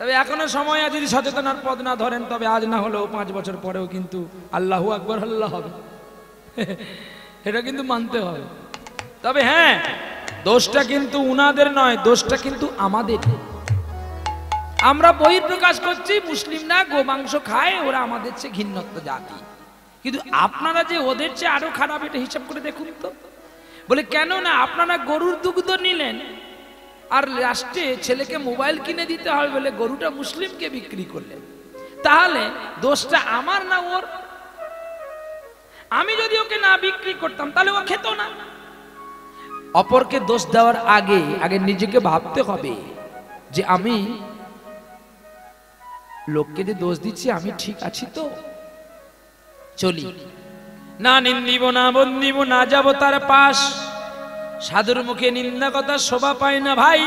তবে এখনো সময় আছে, যদি সচেতনার পথ না ধরেন তবে আজ না হলেও 5 বছর পরেও কিন্তু আল্লাহু আকবার আল্লাহ হবে, এটা কিন্তু মানতে হবে। তবে হ্যাঁ, দোষটা কিন্তু উনাদের নয়, দোষটা কিন্তু আমাদের। আমরা বহিঃপ্রকাশ করছি মুসলিম না, গোমাংস খায়, ওরা আমাদের চেয়ে ঘৃণ্যত্ব জাতি, কিন্তু আপনারা যে ওদের চেয়ে আরো খারাপ, এটা হিসাব করে দেখুন তো। বলে কেন না, আপনারা গরুর দুগ্ধ নিলেন আর লাস্টে ছেলেকে মোবাইল কিনে দিতে হবে বলে গরুটা মুসলিমকে বিক্রি করলেন, তাহলে দোষটা আমার না ওর? আমি যদি ওকে না বিক্রি করতাম তাহলে ও খেত না। অপরকে দোষ দেওয়ার আগে আগে নিজেকে ভাবতে হবে যে আমি লোককে যে দোষ দিচ্ছি আমি ঠিক আছি তো। চলি না, নিন্দিব না বন্দিব না, যাব তার পাশ, সাধুর মুখে নিন্দা কথা শোভা পায় না ভাই।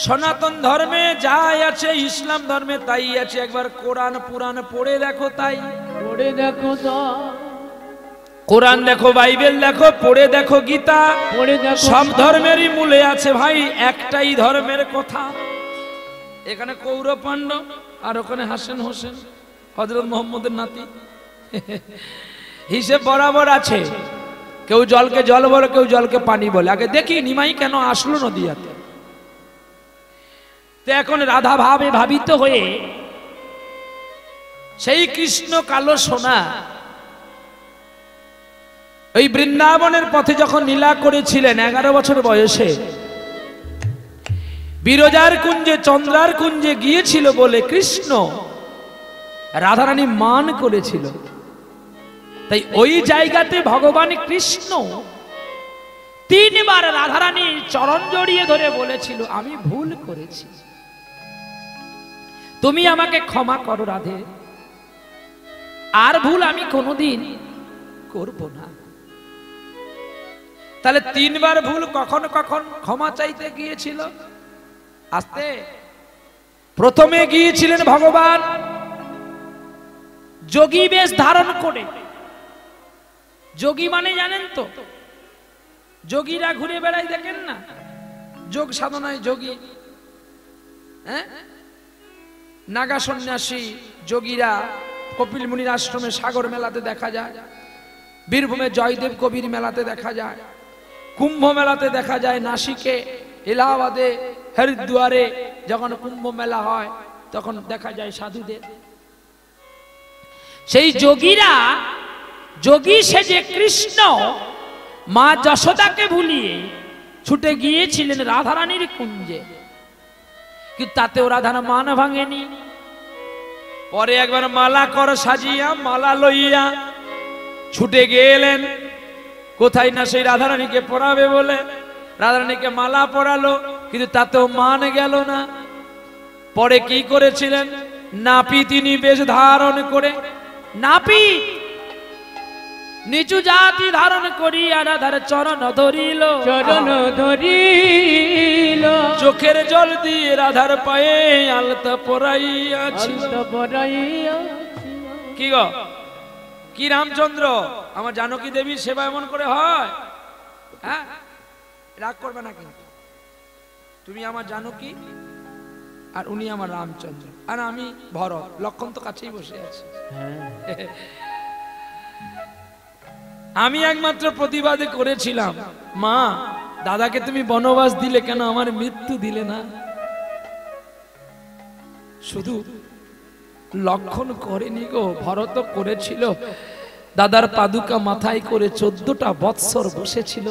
সনাতন ধর্মে যাই আছে, ইসলাম ধর্মে তাই আছে, একবার কোরআন পুরাণ পড়ে দেখো, তাই পড়ে দেখো তো, কোরআন দেখো, বাইবেল দেখো, পড়ে দেখো গীতা, পড়ে দেখো, সব ধর্মেরই মূলে আছে ভাই একটাই ধর্মের কথা। এখানে কৌরব পাণ্ডব আর ওখানে হাসান হোসেন, হযরত মুহাম্মদের নাতি, হিসেব বরাবর আছে। কেউ জলকে জল বলে, কেউ জলকে পানি বলে। আগে দেখি নিমাই কেন আসলো নদীয়াতে। তো এখন রাধা ভাবে ভাবিত হয়ে সেই কৃষ্ণ কালো সোনা ওই বৃন্দাবনের পথে যখন লীলা করেছিলেন 11 বছর বয়সে, বিরজার কুঞ্জে চন্দ্রার কুঞ্জে গিয়েছিল বলে কৃষ্ণ রাধারানী মান করেছিল। তাই ওই জায়গাতে ভগবান কৃষ্ণ 3 বার রাধারানীর চরণ জড়িয়ে ধরে বলেছিল, আমি ভুল করেছি, তুমি আমাকে ক্ষমা করো রাধে, আর ভুল আমি কোনোদিন করব না। তাহলে 3 বার ভুল কখন কখন ক্ষমা চাইতে গিয়েছিল? আস্তে প্রথমে গিয়েছিলেন ভগবান যোগী বেশ ধারণ করে। যোগী মানে জানেন তো, যোগীরা ঘুরে বেড়ায়, দেখেন না, যোগ সাধনায় যোগী, হ্যাঁ, নাগা সন্ন্যাসী যোগীরা কপিল মুনির আশ্রমে সাগর মেলাতে দেখা যায়, বীরভূমে জয়দেব কবির মেলাতে দেখা যায়, কুম্ভ মেলাতে দেখা যায়, নাসিকে, এলাহাবাদে, হরিদ্বারে যখন কুম্ভ মেলা হয় তখন দেখা যায় সাধুদের। সেই যোগীরা যোগী সেজে কৃষ্ণ মা যশোদাকে ভুলিয়ে ছুটে গিয়েছিলেন রাধারানীর কুঞ্জে, কিন্তু তাতেও রাধার মান ভাঙেনি। পরে একবার মালা কর সাজিয়া মালা লইয়া ছুটে গেলেন কোথায় না সেই রাধারানীকে পরাবে বলে, রাধারানীকে মালা পরালো, কিন্তু তাতেও মান গেল না। পরে কি করেছিলেন? নাপি তিনি বেশ ধারণ করে, নাপি নিচু জাতি ধারণ করিয়া রাধার চরণ ধরিল, চরণ ধরিল, চোখের জল দিয়ে রাধার পায়ে আলতা পরাইয়াছিল। আলতা পরাইয়া। কি গো, কি রামচন্দ্র, আমার জানকী দেবীর সেবা এমন করে হয়? হ্যাঁ, রাগ করবে না কিন্তু। তুমি আমার জানকী আর উনি আমার রামচন্দ্র, আর আমি ভরত, লক্ষণ তো কাছেই বসে আছে। আমি একমাত্র প্রতিবাদে করেছিলাম, মা দাদাকে তুমি বনবাস দিলে কেন, আমার মৃত্যু দিলে না? শুধু লক্ষণ করেনি গো, ভরত করেছিল। দাদার পাদুকা মাথায় করে 14টা বৎসর বসেছিল,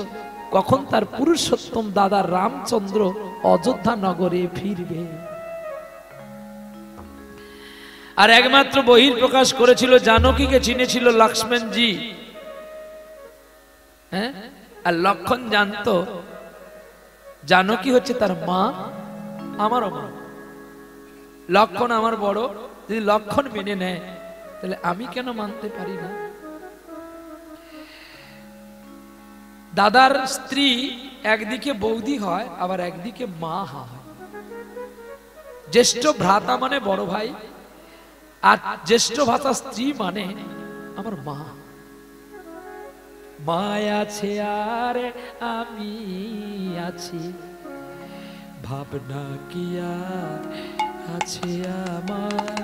কখন তার পুরুষোত্তম দাদা রামচন্দ্র অযোধ্যা নগরে ফিরবে। আর একমাত্র বহিঃপ্রকাশ করেছিল, জানকীকে চিনেছিল লক্ষ্মণজি, হ্যাঁ, আর লক্ষণ জানতো জানকী হচ্ছে তার মা, আমারও মা। লক্ষণ আমার বড়, যদি লক্ষণ মেনে নেয় তাহলে আমি কেন মানতে পারি না? দাদার স্ত্রী একদিকে বৌদি হয়, আবার একদিকে মা হয়। জ্যেষ্ঠ ভ্রাতা মানে বড় ভাই, আর জ্যেষ্ঠ ভ্রাতা স্ত্রী মানে আমার মা। মা আছে আর আমি আছি, ভাবনা কি আর আছে আমার,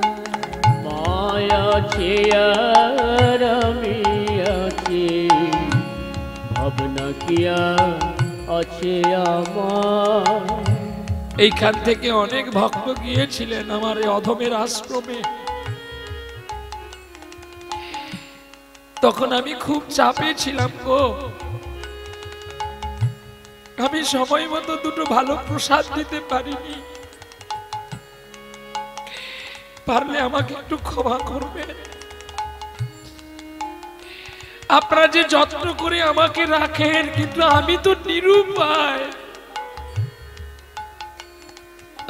মায়া আছে আর আমি আছি, ভাবনা কি আর আছে আমার। এইখান থেকে অনেক ভক্ত গিয়েছিলেন আমার এই অধমের আশ্রমে। তখন আমি খুব চাপে ছিলাম গো, আমি সময় মতো দুটো ভালো প্রসাদ দিতে পারিনি। পারলে আমাকে একটু ক্ষমা করবেন। আপনারা যে যত্ন করে আমাকে রাখেন, কিন্তু আমি তো নিরুপায়,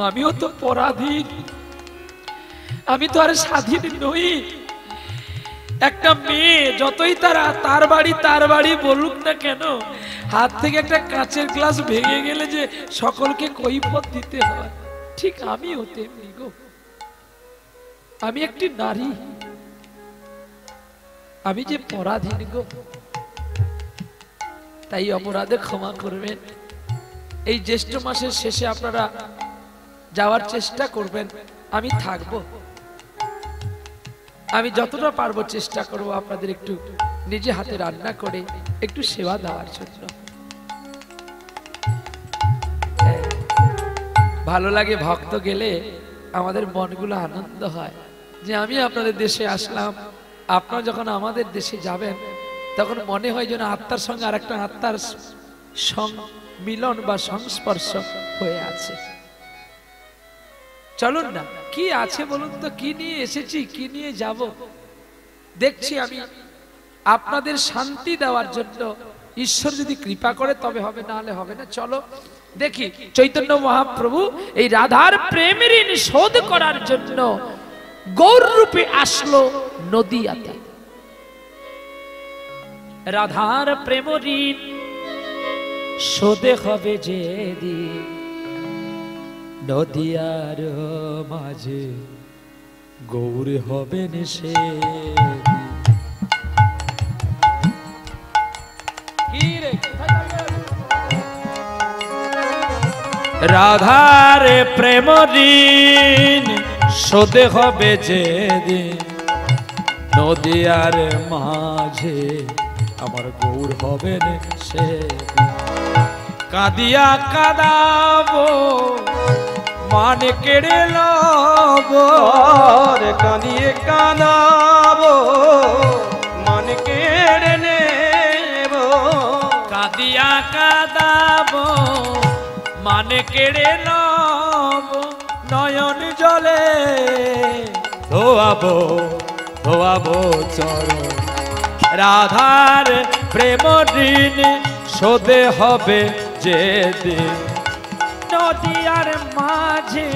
আমিও তো পরাধীন, আমি তো আর স্বাধীন নই। একটা মেয়ে যতই তার বাড়ি বলুক না কেন, হাত থেকে একটা কাঁচের গ্লাস ভেঙে গেলে যে সকলকে কৈফিয়ত দিতে হয়, ঠিক আমিও তেমনি গো। আমি একটি নারী, আমি যে পরাধীন গো, তাই অপরাধে ক্ষমা করবেন। এই জ্যৈষ্ঠ মাসের শেষে আপনারা যাওয়ার চেষ্টা করবেন, আমি থাকবো। আমি যতটা পারবো চেষ্টা করব আপনাদের একটু নিজে হাতে রান্না করে একটু সেবা দেওয়ার জন্য। ভালো লাগে, ভক্ত গেলে আমাদের মনগুলো আনন্দ হয় যে আমি আপনাদের দেশে আসলাম, আপনারা যখন আমাদের দেশে যাবেন তখন মনে হয় যেন আত্মার সঙ্গে আর একটা আত্মার মিলন বা সংস্পর্শ হয়ে আছে। চলুন না, কি আছে বলুন তো, কি নিয়ে এসেছি, কি নিয়ে যাব। দেখছি আমি আপনাদের শান্তি দেওয়ার জন্য, ঈশ্বর যদি কৃপা করে তবে হবে, না হলে হবে না। চলো দেখি, চৈতন্য মহাপ্রভু এই রাধার প্রেমের ঋণ শোধ করার জন্য গৌর রূপে আসলো নদিয়াতে। রাধার প্রেম ঋণ শোধে হবে যেদিন, নদিয়ার মাঝে গৌর হবেন সে। রাধার প্রেম ঋণ শোধে হবে যেদিন, নদিয়ার মাঝে আমার গৌর হবেন সে। কাঁদিয়া কাঁদাবো মান কেড়ে লব, কাঁদিয়ে কাঁদাবো মান কেড়ে নেব। কাঁদিয়া কাঁদাবো মান কেড়ে লব, নয়ন জলে ধোয়াবো ধোয়াবো চরণ। রাধার প্রেম ঋণ শোধে হবে যেদিন, নদিয়ার মাঝে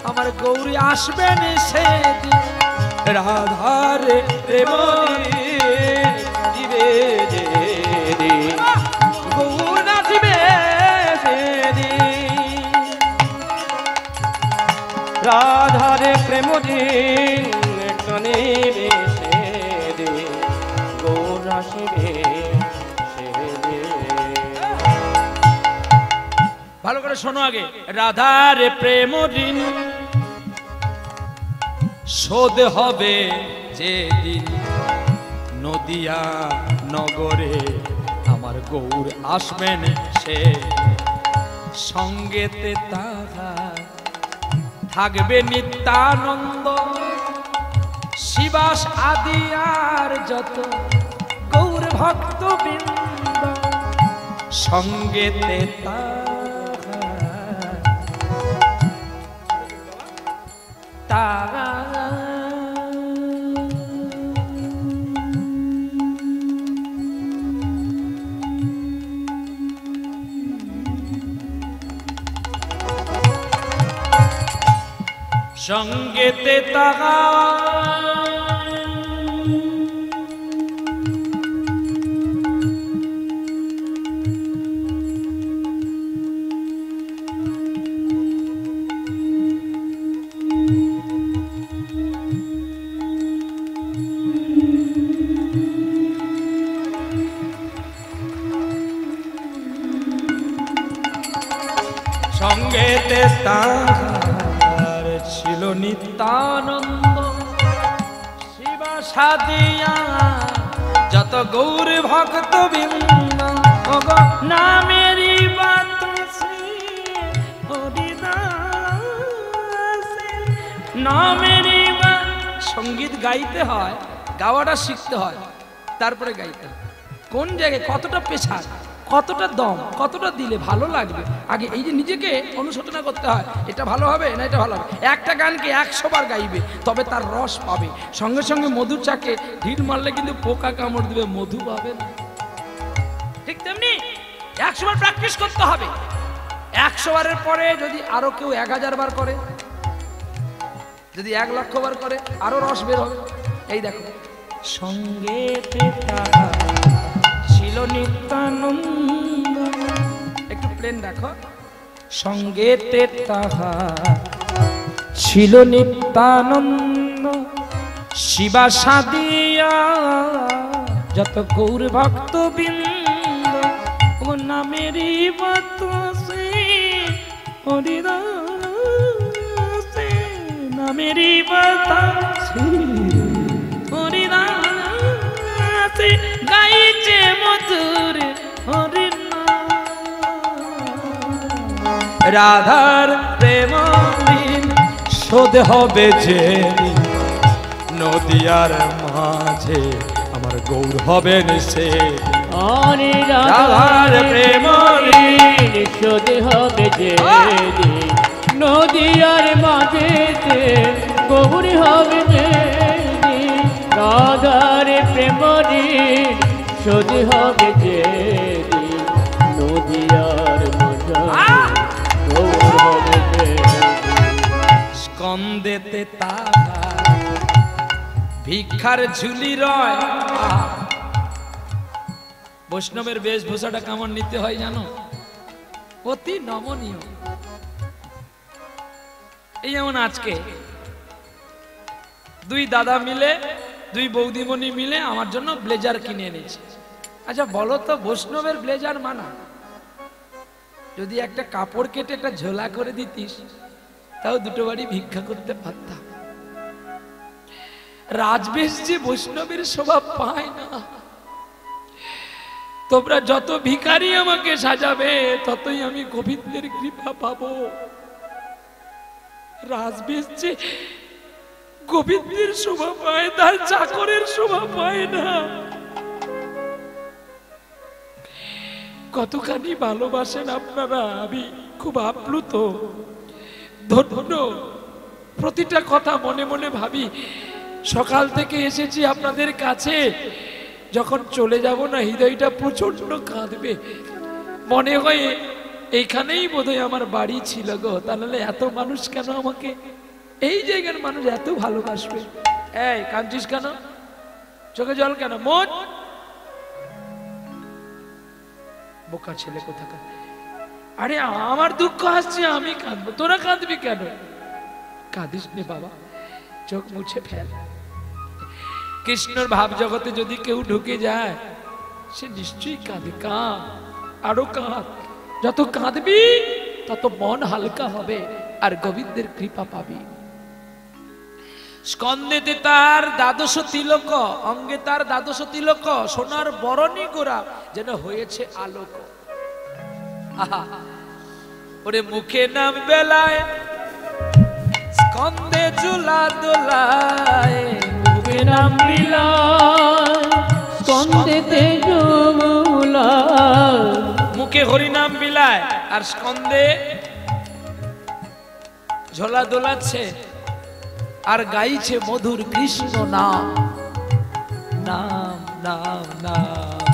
আমার গৌরী আসবেন সেদিন। রাধার প্রেম দিবে যেদিন, গৌর আসবে সেদিন। রাধার প্রেম দিন কানিবে সেদিন, গৌর আসবে সেদিন। ভালো করে শোনো আগে, রাধার প্রেম ঋণ শোধ হবে যেদিন, নদিয়া নগরে আমার গৌর আসবেন সে। সঙ্গেতে তাহার থাকবে নিত্যানন্দ, শিবাস আদি আর যত গৌর ভক্ত বৃন্দ। সঙ্গেতে তারা সঙ্গেতে তারা সঙ্গেতে তার নিত্যানন্দ শিবা সাদিয়া যত গৌর ভক্ত বৃন্দ নামেরি বাত নামেরি বা সঙ্গীত গাইতে হয়, গাওয়াটা শিখতে হয়, তারপরে গাইতে হয়। কোন জায়গায় কতটা পেশা, কতটা দম, কতটা দিলে ভালো লাগবে, আগে এই যে নিজেকে অনুশোচনা করতে হয়, এটা ভালো হবে না এটা ভালো হবে। একটা গানকে 100 বার গাইবে তবে তার রস পাবে। সঙ্গে সঙ্গে মধুর চাকে ঢিল মারলে কিন্তু পোকা কামড় দিবে, মধু পাবে না। ঠিক তেমনি 100 বার প্র্যাকটিস করতে হবে। 100 বারের পরে যদি আরো কেউ 1000 বার করে, যদি 1 লক্ষ বার করে, আরো রস বের হবে। এই দেখো, সঙ্গে ছিল নিত্যানন্দ, একটু প্লেন দেখো, সঙ্গেতে তাহা ছিল নিত্যানন্দ শিবা সাদিয়া যত গৌর ভক্ত বৃন্দ ও নামেরি বাত হরিদাসে নামেরি বাত হরিদাসে গাইছে মধুর হরিনাম। রাধার প্রেম শোধ হবে যে নদিয়ার মাঝে আমার গৌর হবে সে। রাধার প্রেম শোধ হবে যে নদিয়ার মাঝে গৌর হবে যে। রাধার প্রেম শোধ হবে যে নদিয়ার মাঝে গৌর হবে যে। স্কন্দেতে তাহা ভিক্ষার ঝুলি রয়। বৈষ্ণবের বেশভূষাটা কেমন নিতে হয় জানো? অতি নমনীয়। এই যেমন আজকে 2 দাদা মিলে, 2 বৌদিমণি মিলে আমার জন্য ব্লেজার কিনে এনেছে। আচ্ছা বলো তো, বৈষ্ণবের ব্লেজার মানা? যদি একটা কাপড় কেটে একটা ঝোলা করে দিতিস তাও 2 বাড়ি ভিক্ষা করতে পারতাম। রাজবেশ যে বৈষ্ণবের স্বভাব পায় না। তোমরা যত ভিখারি আমাকে সাজাবে ততই আমি গোবিন্দের কৃপা পাবো। রাজবেশ যে গোবিন্দের শোভা পায়, তার চাকরের শোভা পায় না। কতখানি ভালোবাসেন আপনারা, আমি খুব আপ্লুত, ধন্য। প্রতিটা কথা মনে মনে ভাবি। সকাল থেকে এসেছি আপনাদের কাছে, যখন চলে যাব না হৃদয়টা প্রচন্ড কাঁদবে। মনে হয় এইখানেই বোধহয় আমার বাড়ি ছিল গো, তাহলে এত মানুষ কেন আমাকে, এই জায়গার মানুষ এত ভালোবাসবে। এই কাঁদছিস কেন? চোখে জল কেন? মন বোকা ছেলে কোথাকার। আরে আমার দুঃখ আসছে, আমি কাঁদবো, তোরা কাঁদবি কেন? কাঁদিস নে বাবা, চোখ মুছে ফেল। কৃষ্ণর ভাব জগতে যদি কেউ ঢুকে যায় সে নিশ্চয়ই কাঁদে। কাঁদ, আরো কাঁদ। যত কাঁদবি তত মন হালকা হবে আর গোবিন্দের কৃপা পাবি। স্কন্দেতে তার 12 তিলক, অঙ্গে তার 12 তিলক, সোনার বরণী গোরা যেন হয়েছে আলোক। আহা, ওরে মুখে নাম বেলায় স্কন্দে চুলা দোলায়, মুখে নাম বিলায় স্কন্দেতে ঝুলায়। মুখে হরি নাম বিলায় আর স্কন্দে ঝোলা দোলাচ্ছে আর গাইছে মধুর কৃষ্ণ নাম, নাম নাম নাম।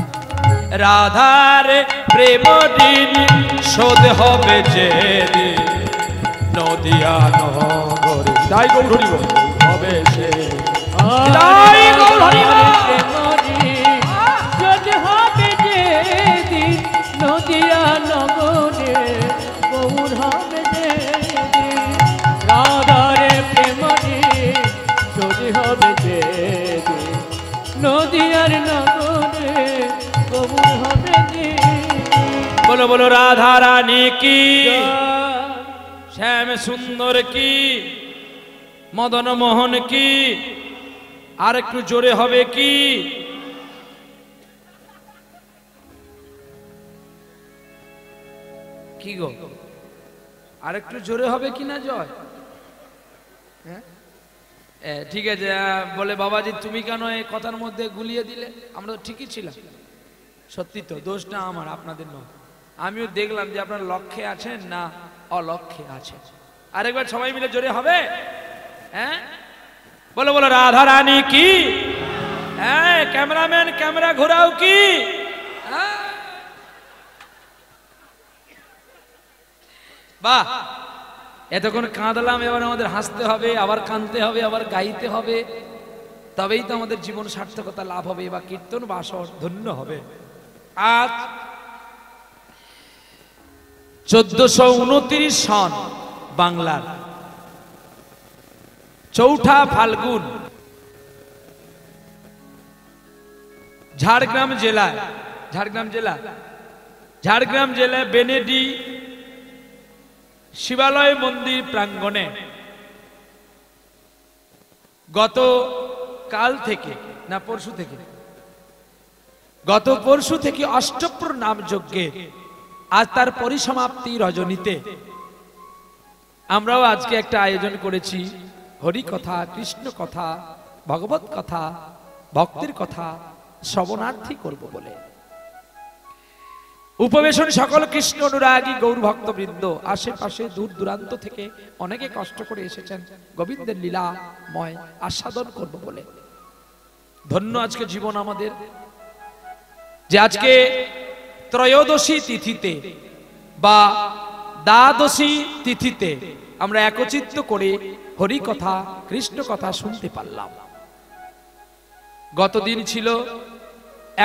রাধার প্রেম শোধ হবে যে নদিয়া নগরে, তাই গৌর হবে সে। তাই গৌর নদিয়া নগরে গৌর হবে যে। রাধারে প্রেম শোধ হবে যে নদিয়ার নগরে গৌর হবে যে। বলো বলো রাধা রানী কি, শ্যাম সুন্দর কি, মদন মোহন কি? আর একটু জোরে হবে কি? কি গো, আর একটু জোরে হবে কি না জয়? ঠিক আছে। বলে বাবাজি তুমি কেন এই কথার মধ্যে গুলিয়ে দিলে? আমরা তো ঠিকই ছিলাম। সত্যি তো, দোষটা আমার, আপনাদের নয়। আমিও দেখলাম যে আপনার লক্ষ্যে আছেন না অলক্ষ্যে আছেন। আরেকবার সবাই মিলে জোরে হবে। হ্যাঁ বলো বলো, রাধা রানী কি? হ্যাঁ ক্যামেরাম্যান ক্যামেরা ঘোরাও কি? বাহ, এতক্ষণ কাঁদলাম, এবার আমাদের হাসতে হবে, আবার কাঁদতে হবে, আবার গাইতে হবে, তবেই তো আমাদের জীবন সার্থকতা লাভ হবে বা কীর্তন বাসর ধন্য হবে। আজ 1429 সন বাংলার 4ঠা ফাল্গুন ঝাড়গ্রাম জেলায় বেনেডি শিবালয় মন্দির প্রাঙ্গণে গত পরশু থেকে অষ্টপ্রণাম যজ্ঞে আজ তার পরিসমাপ্তি রজনীতে আমরাও আজকে একটা আয়োজন করেছি হরি কথা, কৃষ্ণ কথা, ভগবত কথা, ভক্তের কথা শ্রবণার্থী করব বলে। উপবেশন সকল কৃষ্ণ অনুরাগী গৌর ভক্তবৃন্দ, আশেপাশে দূর দূরান্ত থেকে অনেকে কষ্ট করে এসেছেন গোবিন্দের লীলাময় আস্বাদন করব বলে। ধন্য আজকে জীবন আমাদের, যে আজকে ত্রয়োদশী তিথিতে বা দ্বাদশী তিথিতে আমরা একচিত্ত করে হরি কথা, কৃষ্ণ কথা শুনতে পারলাম। গতদিন ছিল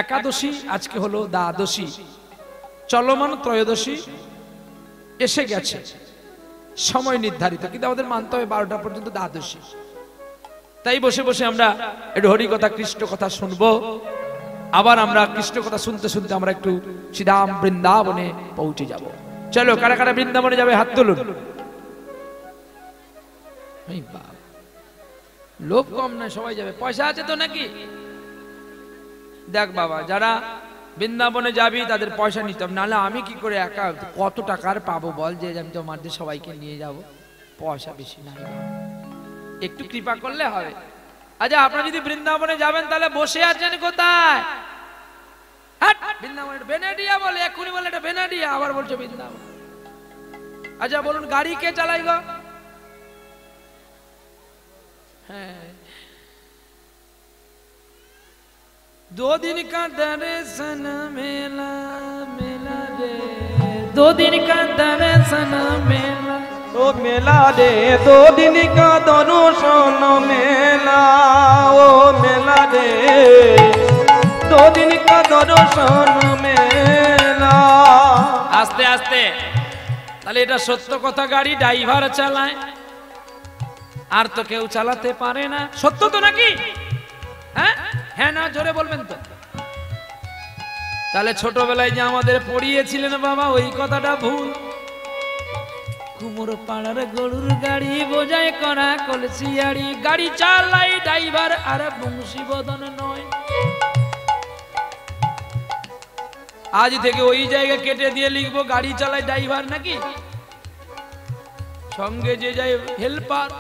একাদশী, আজকে হলো দ্বাদশী, চলমান ত্রয়োদশী এসে গেছে, সময় নির্ধারিত, কিন্তু আমাদের মানতে হবে 12টা পর্যন্ত দ্বাদশী। তাই বসে বসে আমরা একটু হরি কথা, কৃষ্ণ কথা শুনবো। আবার আমরা কৃষ্ণ কথা শুনতে শুনতে আমরা একটু শ্রীধাম বৃন্দাবনে পৌঁছে যাব। চলো, কারা কারা বৃন্দাবনে যাবে হাত তুলুন। লোভ কম নয়, সবাই যাবে। পয়সা আছে তো নাকি? দেখ বাবা, যারা বৃন্দাবনে যাবি তাদের পয়সা নিতে হবে, নাহলে আমি কি করে একা কত টাকার পাবো বল, যে আমি তোমাদের সবাইকে নিয়ে যাব? পয়সা বেশি নাই, একটু কৃপা করলে হবে। আচ্ছা, আপনারা যদি বৃন্দাবনে যাবেন তাহলে বসে আছেন কোথায়? বৃন্দাবন বেনাডিয়া বলে, এক্ষুনি বলে এটা বেনাডিয়া, আবার বলছে বৃন্দাবন। আচ্ছা বলুন, গাড়ি কে চালাই গো? হ্যাঁ, 2 दिन का दर्शन मेला मेला रे, 2 दिन का दर्शन मेला, ओ मेला रे 2 दिन का दर्शन मेला, ओ मेला रे 2 दिन का दर्शन मेला। আস্তে আস্তে, তাহলে এটা সত্য কথা, গাড়ি ড্রাইভার চালায়, আর তো কেউ চালাতে পারে না। সত্য তো নাকি? হ্যাঁ হ্যাঁ না জোরে বলবেন তো। তাহলে ছোটবেলায় যে আমাদের পড়িয়েছিলেন বাবা, ওই কথাটা ভুল। কুমোর পাড়ার গরুর গাড়ি বোঝায় করা কলসিয়াড়ি, গাড়ি চালাই ড্রাইভার আর বংশীবদন নয়। আজ থেকে ওই জায়গা কেটে দিয়ে লিখবো গাড়ি চালায় ড্রাইভার নাকি, সঙ্গে যে যায় হেল্পার,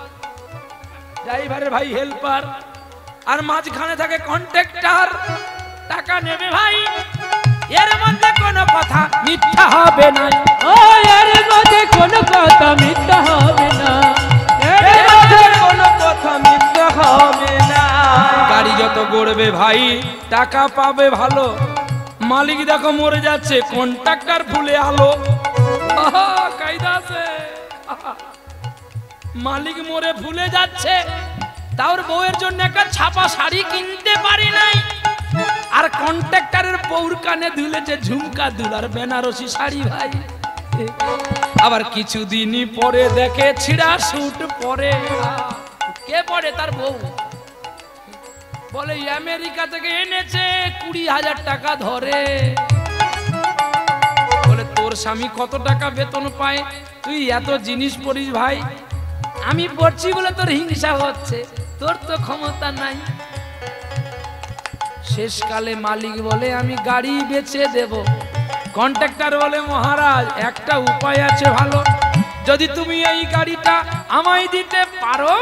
ড্রাইভারের ভাই হেল্পার, আর মাঝখানে থাকে কন্ট্রাক্টর, টাকা নেবে ভাই। এর মধ্যে কোনো কথা মিথ্যা হবে না, ও এর মধ্যে কোনো কথা মিথ্যা হবে না, এর মধ্যে কোনো কথা মিথ্যা হবে না। গাড়ি যত গড়বে ভাই টাকা পাবে ভালো। মালিক দেখো মরে যাচ্ছে, কন্ট্রাক্টর ফুলে আলো। কায়দা আছে, মালিক মরে ভুলে যাচ্ছে, তার বউয়ের জন্য একটা ছাপা শাড়ি কিনতে পারি নাই, আর কন্ট্রাক্টরের বউর কানে দুলেছে ঝুমকা দুলার বেনারসি শাড়ি ভাই। আবার কিছুদিন পরে দেখে ছিড়া স্যুট পরে, কে পরে? তার বউ। বলে আমেরিকা থেকে এনেছে, 20,000 টাকা ধরে। বলে তোর স্বামী কত টাকা বেতন পায়, তুই এত জিনিস পরিস ভাই? আমি পড়ছি বলে তোর হিংসা হচ্ছে, তোর তো ক্ষমতা নাই। শেষকালে মালিক বলে আমি গাড়ি বেচে দেব। কন্ট্রাক্টর বলে মহারাজ একটা উপায় আছে ভালো, যদি তুমি এই গাড়িটা আমায় দিতে পারো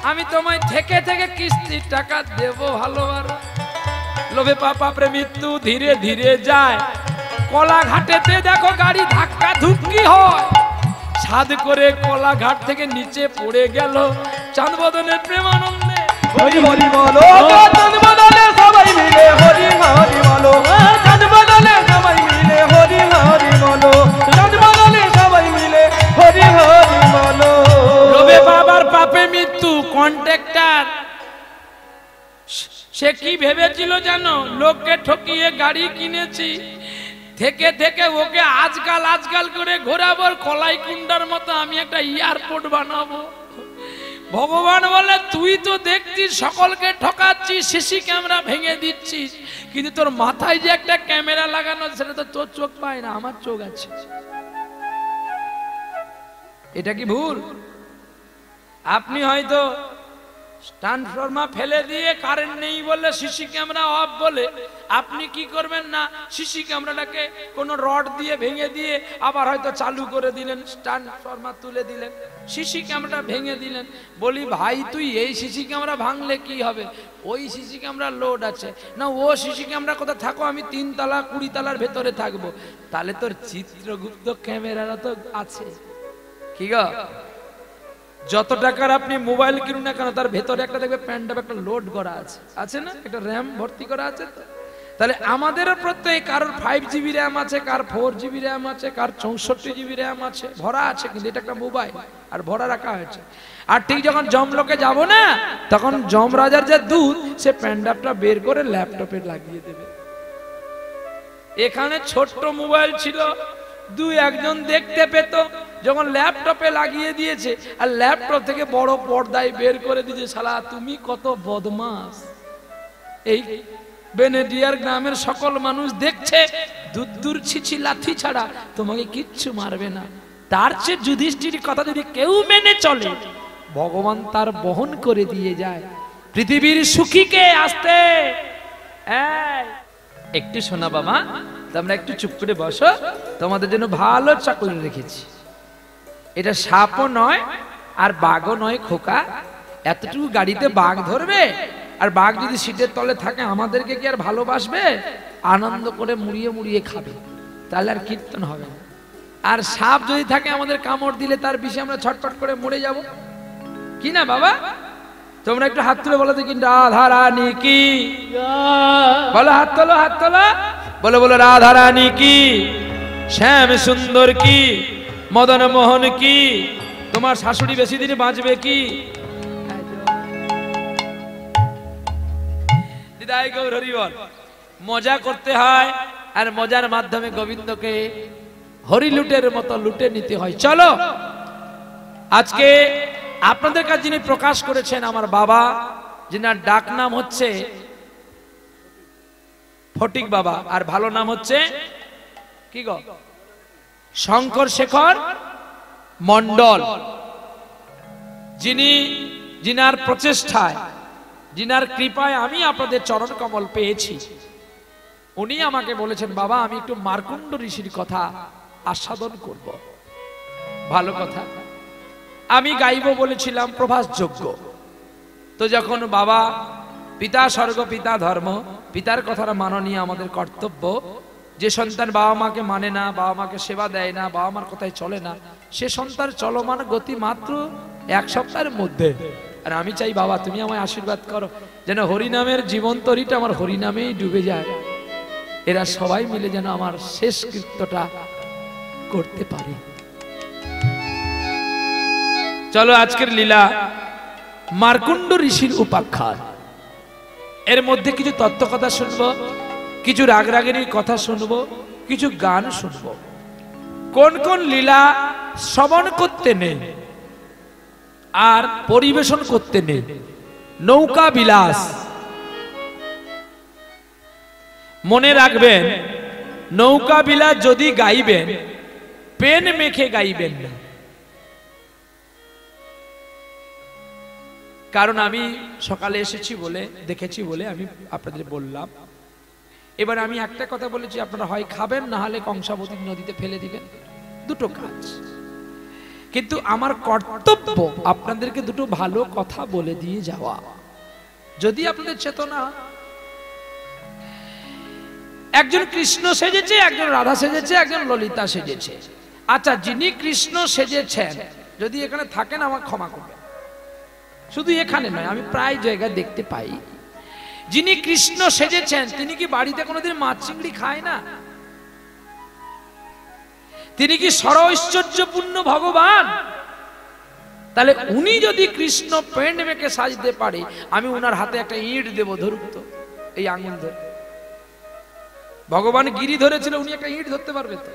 আমি তোমায় থেকে থেকে কিস্তির টাকা দেব ভালোবারো। লোভে পাপে মৃত্যু ধীরে ধীরে যায়, কলাঘাটেতে দেখো গাড়ি ধাক্কা ধুক্কি হয়, সাদ করে কলাঘাট থেকে নিচে পড়ে গেল চাঁদবদনের প্রেমানন্দে। হরি হরি বলো চাঁদ বদলে সবাই মিলে হরি হরি বলো, চাঁদ বদলে সবাই মিলে হরি হরি বলো, চাঁদ বদলে সবাই মিলে হরি হরি বলো। লোভে বাবার পাপে মৃত্যু। কন্ট্রাক্টর সে কি ভেবেছিল জানো, লোককে ঠকিয়ে গাড়ি কিনেছি, থেকে থেকে ওকে আজকাল আজকাল করে ঘোরাবো, কলাই কুন্ডার মতো আমি একটা এয়ারপোর্ট বানাবো। ভগবান বলে তুই তো দেখছিস সকলকে ঠকাচ্ছিস, সিসি ক্যামেরা ভেঙে দিচ্ছিস, কিন্তু তোর মাথায় যে একটা ক্যামেরা লাগানো সেটা তো তোর চোখ পায় না, আমার চোখ আছে। এটা কি ভুল? আপনি হয়তো ট্রান্সফরমার ফেলে দিয়ে কারেন্ট নেই বলে সিসি ক্যামেরা অফ বলে আপনি কি করবেন না, সিসি ক্যামেরাটাকে কোনো রড দিয়ে ভেঙে দিয়ে আবার হয়তো চালু করে দিলেন, ট্রান্সফরমার তুলে দিলেন, সিসি ক্যামেরাটা ভেঙে দিলেন। বলি ভাই তুই এই সিসি ক্যামেরা ভাঙলে কি হবে, ওই সিসি ক্যামেরা লোড আছে না, ও সিসি ক্যামেরা কোথায় থাকো, আমি 3 তলা 20 তলার ভেতরে থাকবো, তাহলে তোর চিত্রগুপ্ত ক্যামেরাটা তো আছে। কি গো, যত টাকার আপনি মোবাইল কিনুন না কেন তার ভেতরে একটা দেখবে প্যান্ডাপ একটা লোড করা আছে, আছে না, একটা র্যাম ভর্তি করা আছে। তো তাহলে আমাদেরও প্রত্যেক কারোর 5GB র্যাম আছে, কার 4GB র্যাম আছে, কার 64GB র্যাম আছে, ভরা আছে, কিন্তু এটা একটা মোবাইল আর ভরা রাখা হয়েছে। আর ঠিক যখন জমলোকে যাব না তখন যমরাজার যে দুধ সে প্যান্ডাপটা বের করে ল্যাপটপে লাগিয়ে দেবে। এখানে ছোট্ট মোবাইল ছিল, 2-1 জন দেখতে পেত, যখন ল্যাপটপে লাগিয়ে দিয়েছে আর ল্যাপটপ থেকে বড় পর্দায় বের করে দিয়েছে। শালা তুমি কত বদমাস! এই বেনেডিয়ার গ্রামের সকল মানুষ দেখছে, দুদ্দুর ছিছি লাথি ছাড়া তোমাকে কিচ্ছু মারবে না। তার চেয়ে যুধিষ্ঠির কথা যদি কেউ মেনে চলে ভগবান তার বহন করে দিয়ে যায়। পৃথিবীর সুখীকে আসতে একটু শোনা বাবা, তোমরা একটু চুপ করে বসো, তোমাদের জন্য ভালো চাকরি রেখেছি। এটা সাপও নয় আর বাঘও নয় খোকা, এতটুকু গাড়িতে বাঘ ধরবে আর বাঘ যদি সিটের তলে থাকে আমাদেরকে কি আর ভালোবাসবে? আনন্দ করে মুড়িয়ে মুড়িয়ে খাবে, তাহলে আর কীর্তন হবে না। আর সাপ যদি থাকে আমাদের কামড় দিলে তার বিষে আমরা ছটফট করে মরে যাব, কি না বাবা? তোমরা একটু হাত তুলে বলো দেখি, রাধা রানী কি বলো, হাত তোলো, হাত তোলো, বলো বলো, রাধা রানী কি, শ্যাম সুন্দর কি, মদন মোহন কি, তোমার শাশুড়ি বেশি দিন বাঁচবে কি? দিদাই গৌর হরি বল। মজা করতে হয় আর মজার মাধ্যমে গোবিন্দকে হরি লুটের মতো লুটে নিতে হয়। চলো আজকে আপনাদের কাছে যিনি প্রকাশ করেছেন আমার বাবা, যিনার ডাক নাম হচ্ছে ফটিক বাবা, আর ভালো নাম হচ্ছে কি গো, শঙ্কর শেখর মন্ডল। যিনার প্রচেষ্টায়, যিনার কৃপায় আমি আপনাদের চরণ কমল পেয়েছি, উনি আমাকে বলেছেন বাবা আমি একটু মার্কুণ্ড ঋষির কথা আস্বাদন করব। ভালো কথা, আমি গাইব বলেছিলাম প্রভাস যোগ্য। তো যখন বাবা পিতা স্বর্গ পিতা ধর্ম, পিতার কথাটা মাননীয় আমাদের কর্তব্য। যে সন্তান বাবা মাকে মানে না, বাবা মাকে সেবা দেয় না, বাবা মার কথায় চলে না, সে সন্তান চলমান গতি মাত্র 1 সপ্তাহের মধ্যে। আর আমি চাই বাবা তুমি আমায় আশীর্বাদ করো যেন হরিনামের জীবন তরিটা আমার হরিনামেই ডুবে যায়, এরা সবাই মিলে যেন আমার শেষ কৃত্যটা করতে পারে। চলো আজকের লীলা মার্কুণ্ড ঋষির উপাখ্যান। এর মধ্যে কিছু তত্ত্ব কথা শুনবো, কিছু রাগরাগিনীর কথা শুনবো, কিছু গান শুনবো। কোন কোন লীলা শ্রবণ করতে নেই আর পরিবেশন করতে নেই? নৌকা বিলাস। মনে রাখবেন, নৌকা বিলাস যদি গাইবেন পেন মেখে গাইবেন না। কারণ আমি সকালে এসেছি বলে, দেখেছি বলে আমি আপনাদের বললাম। এবার আমি একটা কথা বলেছি, আপনারা হয় খাবেন, না হলে কংসাবতী নদীতে ফেলে দিবেন, দুটো কাজ। কিন্তু আমার কর্তব্য আপনাদেরকে দুটো ভালো কথা বলে দিয়ে যাওয়া। যদি আপনাদের চেতনা, একজন কৃষ্ণ সেজেছে, একজন রাধা সেজেছে, একজন ললিতা সেজেছে। আচ্ছা, যিনি কৃষ্ণ সেজেছেন যদি এখানে থাকেন আমার ক্ষমা করবেন, শুধু এখানে নয়, আমি প্রায় জায়গায় দেখতে পাই যিনি কৃষ্ণ সেজেছেন তিনি কি বাড়িতে কোনোদিন মাছ চিংড়ি খায় না? তিনি কি সর্বৈশ্বর্যপূর্ণ ভগবান? তাহলে উনি যদি কৃষ্ণ পেন্ড মেখে সাজতে পারে, আমি উনার হাতে একটা ইট দেব, ধরুক তো, এই আঙুল ধরে। ভগবান গিরি ধরেছিল, উনি একটা ইট ধরতে পারবে তো?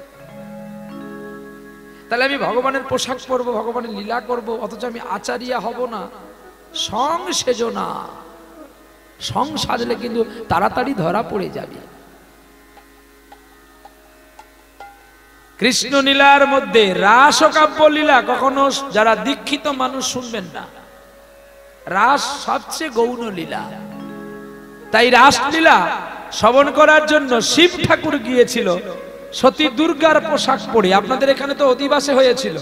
তাহলে আমি ভগবানের পোশাক পরবো, ভগবানের লীলা করব, অথচ আমি আচারিয়া হব না? সং সেজো না, সং সাজলে কিন্তু তাড়াতাড়ি ধরা পড়ে যাবে। কৃষ্ণ লীলার মধ্যে রাস ও কাব্য লীলা কখনো যারা দীক্ষিত মানুষ শুনবেন না। রাস সবচেয়ে গৌণ লীলা, তাই রাসলীলা শ্রবণ করার জন্য শিব ঠাকুর গিয়েছিল সতী দুর্গার পোশাক পরে। আপনাদের এখানে তো অধিবাসে হয়েছিল,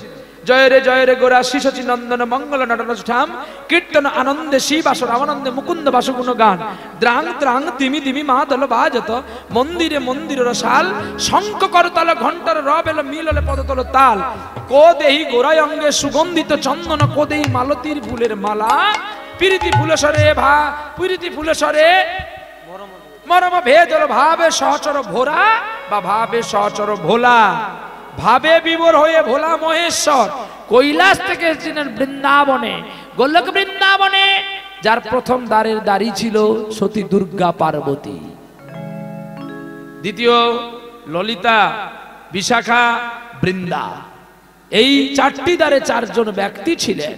জয় রে গোরা শিশচী নন্দন মঙ্গল নটনষ্ঠাম কীর্তন আনন্দে শিব আসর আনন্দে মুকুন্দ বাসগুণ গান দ্রাং ত্রাং তিমি তিমি মা দল বাজত মন্দিরে মন্দির রসাল শঙ্খ করতল ঘণ্টার রবেল মিললে পদতল তাল কো দেহি গোরায় অঙ্গে সুগন্ধিত চন্দন কো দেহি মালতীর ফুলের মালা প্রীতি ফুলসরে প্রীতি ফুলসরে মরম ভেদল ভাবে সহচর ভোরা বা ভাবে সহচর ভোলা। ভাবে বিভোর হয়ে ভোলা মহেশ্বর কৈলাস থেকে এসেছিলেন বৃন্দাবনে, গোলক বৃন্দাবনে, যার প্রথম দ্বারের দ্বারী ছিল সতী দুর্গা পার্বতী, দ্বিতীয় ললিতা, বিশাখা, বৃন্দা। এই চারটি দ্বারে চারজন ব্যক্তি ছিলেন।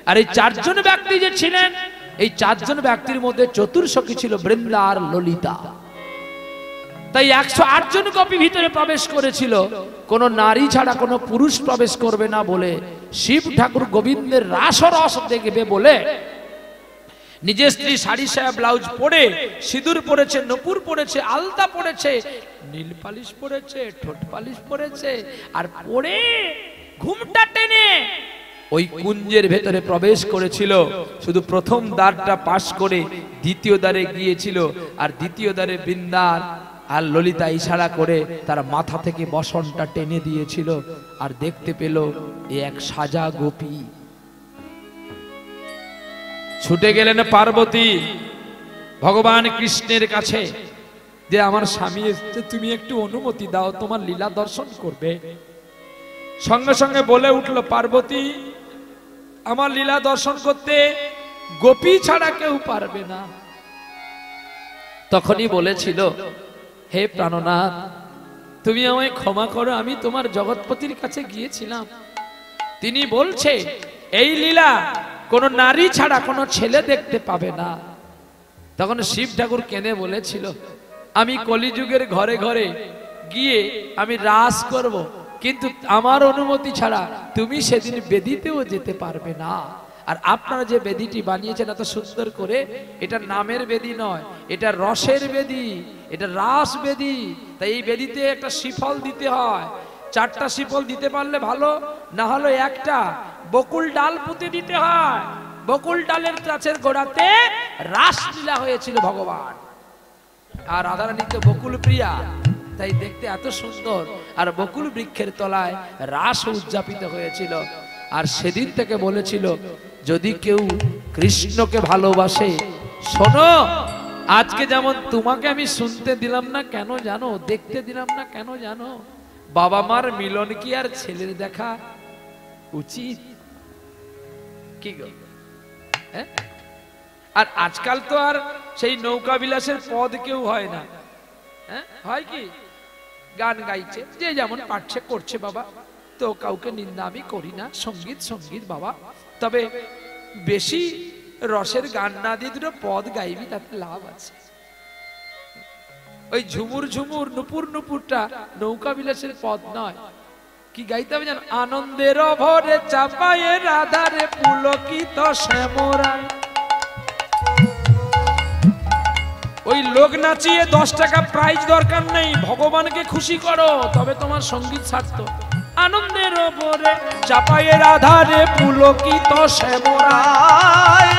আর এই চারজন ব্যক্তি যে ছিলেন, এই চারজন ব্যক্তির মধ্যে চতুর্সখী ছিল বৃন্দা আর ললিতা। তাই 108 জন গোপী ভিতরে প্রবেশ করেছিল, কোন নারী ছাড়া কোনো পুরুষ প্রবেশ করবে না বলে শিব ঠাকুর গোবিন্দের রাসরস দেখবে বলে নিজের স্ত্রী শাড়ি সায়া ব্লাউজ পরে, সিঁদুর পরেছে, নূপুর পরেছে, আলতা পরেছে, নীল পালিশ পরেছে, ঠোঁট পালিশ পরেছে, আর পরে ঘুমটা টেনে ওই কুঞ্জের ভেতরে প্রবেশ করেছিল। শুধু প্রথম দ্বারটা পাশ করে দ্বিতীয় দ্বারে গিয়েছিল, আর দ্বিতীয় দ্বারে বৃন্দার আর ললিতা ইশারা করে তার মাথা থেকে বসনটা টেনে দিয়েছিল, আর দেখতে পেল এক সাজা গোপী। ছুটে গেলেন পার্বতী ভগবান কৃষ্ণের কাছে, যে আমার স্বামী এসেছে, তুমি একটু অনুমতি দাও, তোমার লীলা দর্শন করবে। সঙ্গে সঙ্গে বলে উঠল পার্বতী, আমার লীলা দর্শন করতে গোপী ছাড়া কেউ পারবে না। তখনই বলেছিল, হে প্রাণনাথ, তুমি আমায় ক্ষমা করো, আমি তোমার জগৎপতির কাছে গিয়েছিলাম, তিনি বলছে এই লীলা কোন নারী ছাড়া কোনো ছেলে দেখতে পাবে না। তখন শিব ঠাকুর কেঁদে বলেছিল, আমি কলিযুগের ঘরে ঘরে গিয়ে আমি রাস করব, কিন্তু আমার অনুমতি ছাড়া তুমি সেদিন বেদিতেও যেতে পারবে না। আর আপনারা যে বেদিটি বানিয়েছেন এত সুন্দর করে, এটা নামের বেদি নয়, এটা রসের বেদি, এটা রাস বেদি। তাই এই বেদিতে একটা শিফল দিতে হয়, 4টা শিফল দিতে পারলে ভালো, না হলে একটা বকুল ডাল পুঁতে দিতে হয়। বকুল ডালের গাছের গোড়াতে রাসলীলা হয়েছিল ভগবান, আর রাধারানী তো বকুল প্রিয়া, তাই দেখতে এত সুন্দর। আর বকুল বৃক্ষের তলায় রাস উদযাপিত হয়েছিল। আর সেদিন থেকে বলেছিল, যদি কেউ কৃষ্ণকে ভালোবাসে, শোনো, আজকে যেমন তোমাকে আমি শুনতে দিলাম না কেন জানো, দেখতে দিলাম না কেন জানো, বাবা মার মিলন কি আর ছেলের দেখা উচিত? কি গো, হ্যাঁ? আর আজকাল তো আর সেই নৌকা বিলাসের পদ কেউ হয় না, হ্যাঁ? হয় কি, গান গাইছে, যে যেমন পারছে করছে বাবা, তো কাউকে নিন্দা আমি করি না, সঙ্গীত সঙ্গীত বাবা, তবে বেশি রসের গান না দিয়ে দুটো পদ গাইবি, তাতে লাভ আছে। ওই ঝুমুর ঝুমুর নুপুর নুপুরটা নৌকা বিলাসের পদ নয়। কি গাইতে হবে জানো, আনন্দের ভরে চাপায়ে রাধারে পুলকিত শ্যামরায়, লোক নাচিয়ে 10 টাকা প্রাইজ দরকার নেই, ভগবানকে খুশি করো, তবে তোমার সঙ্গীত সার্থক। আনন্দের ওপরে চাপাইয়ের আধারে পুলকিত শ্যামরায়,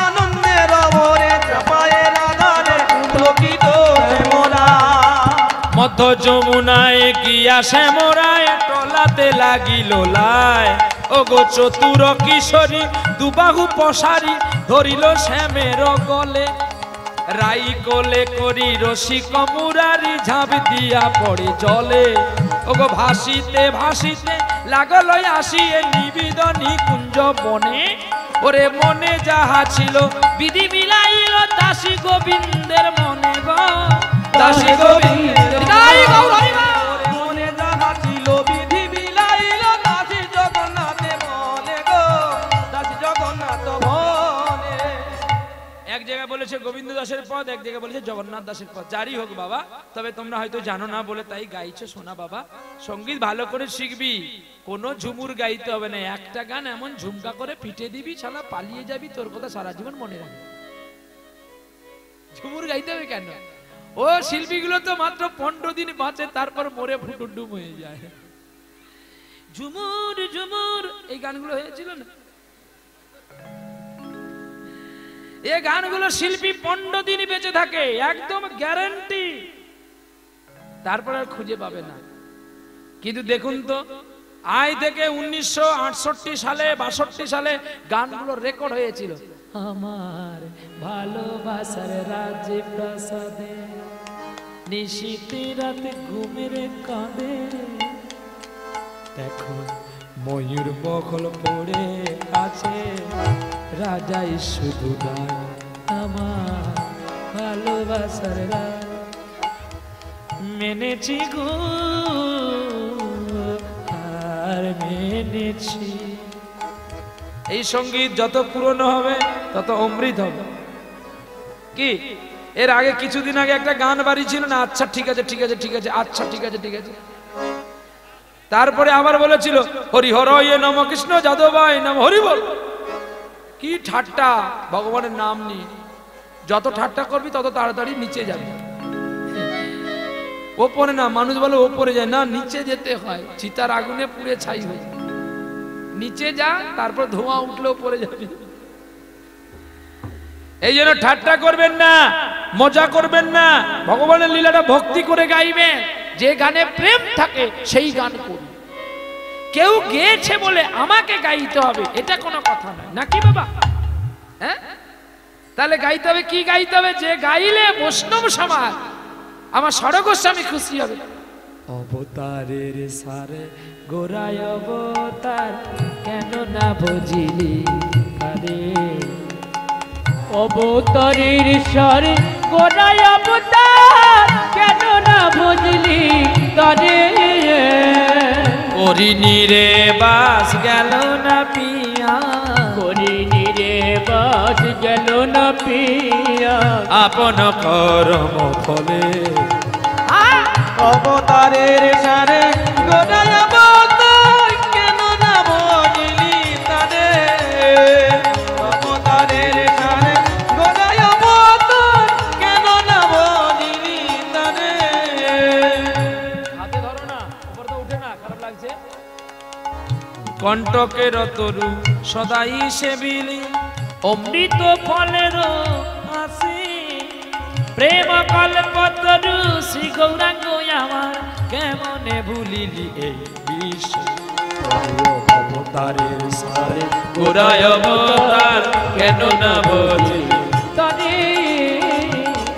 আনন্দের ওপরে চাপায়ের আধারে পুলকিত শ্যামরা। মধ্য যমুনায় গিয়া শ্যামরায় টলাতে লাগিল লাই, ওগো চতুর কিশোরী দুবাহু পশারি ধরিল শ্যামের গলে, রাই কোলে করি রসিক মুরারি ঝাঁপ দিয়া পড়ে জলে, ওগো ভাসিতে ভাসিতে লাগল আসিয়ে নিবেদনী কুঞ্জ বনে, ওরে মনে যাহা ছিল বিধি মিলাইল দাসী গোবিন্দের মনে গো, দাসী গোবিন্দের মনে যাহা ছিল বিধি বিলাইল দাসী জগন্নাথে বলে গো, দাসী জগন্নাথ বলে। এক জায়গায় বলেছে গোবিন্দ দাসের পদ, এক জায়গায় বলেছে জগন্নাথ দাসের পদ। যারই হোক বাবা, তবে তোমরা হয়তো জানো না বলে তাই গাইছো। শোনা বাবা, সঙ্গীত ভালো করে শিখবি, কোনো ঝুমুর গাইতে হবে না। একটা গান এমন ঝুমকা করে পিটে দিবি, শালা পালিয়ে যাবি, তোর কথা সারা জীবন মনে রাখবি। ঝুমুর গাইতে হবে কেন? ও শিল্পীগুলো তো মাত্র 15 দিন বাঁচে, তারপর মরে ফুটুডুম হয়ে যায়। ঝুমুর ঝুমুর এই গানগুলো হয়েছিল না, এই গানগুলো শিল্পী 15 দিন বেঁচে থাকে, একদম গ্যারান্টি, তারপর আর খুঁজে পাবে না। কিন্তু দেখুন তো, আজ থেকে 1968 সালে 62 সালে গানগুলো রেকর্ড হয়েছিল। আমার ভালোবাসার রাজ্যে প্রাসাদে নিশীতে রাতে ঘুমের কাঁদে, দেখো ময়ূর বখল পড়ে আছে, রাজাই শুধু গায় আমার ভালোবাসার রাজ, মেনেছি গো আর মেনেছি। এই সঙ্গীত যত পুরনো হবে তত অমৃত হবে। কি এর আগে কিছুদিন আগে একটা গান বাড়ি ছিল না, আচ্ছা ঠিক আছে ঠিক আছে ঠিক আছে, আচ্ছা ঠিক আছে ঠিক আছে, তারপরে আবার বলেছিল হরিহর ইয়ে নম কৃষ্ণ যাদবায় নাম হরি বল। কি ঠাট্টা ভগবানের নাম নিয়ে, যত ঠাট্টা করবি তত তাড়াতাড়ি নিচে যাবে। ওপরে না, মানুষ বলে ওপরে যায় না, নিচে যেতে হয়, চিতার আগুনে পুড়ে ছাই হয়ে যায়। নিচে যা, তারপর ধোঁয়া উঠলেও পড়ে যাবে। এই জন্য ঠাট্টা করবেন না, মজা করবেন না, ভগবানের লীলাটা ভক্তি করে গাইবেন। যে গানে প্রেম থাকে সেই গান করুন। কেউ গেয়েছে বলে আমাকে গাইতে হবে এটা কোনো কথা নয়, নাকি বাবা? হ্যাঁ, তাহলে গাইতে হবে কি গাইতে হবে? যে গাইলে বৈষ্ণব সমাজ আমার সরগোস্বামী খুশি হবে। অবতারের সারে গোরায় অবতার কেন না বুঝিলি আরে, অবতারের সারে গোরায় অবতার কেন না বুঝলি তারে, করিনি রে বাস গেল না পিয়া, করিনি রে বাস গেল না পিয়া, আপন কর্ম ফলে অবতারের সারে গোটায় অবতার কেন না বুঝলি তারে, অবতারের সারে গোটায় অবতার কেন না বুঝলি তারে। হাতে ধরো না, উপর তো উঠে না, খারাপ লাগছে। কণ্টকের তরু সদাই সেবিলি অমৃত ফলের আসি, প্রেম কল্পতরু শ্রী গৌরাঙ্গ আমার কেমনে ভুলিলি এই বিশ্ব। অবতারের সারে গোরায় অবতার কেন না বুঝলি তারে,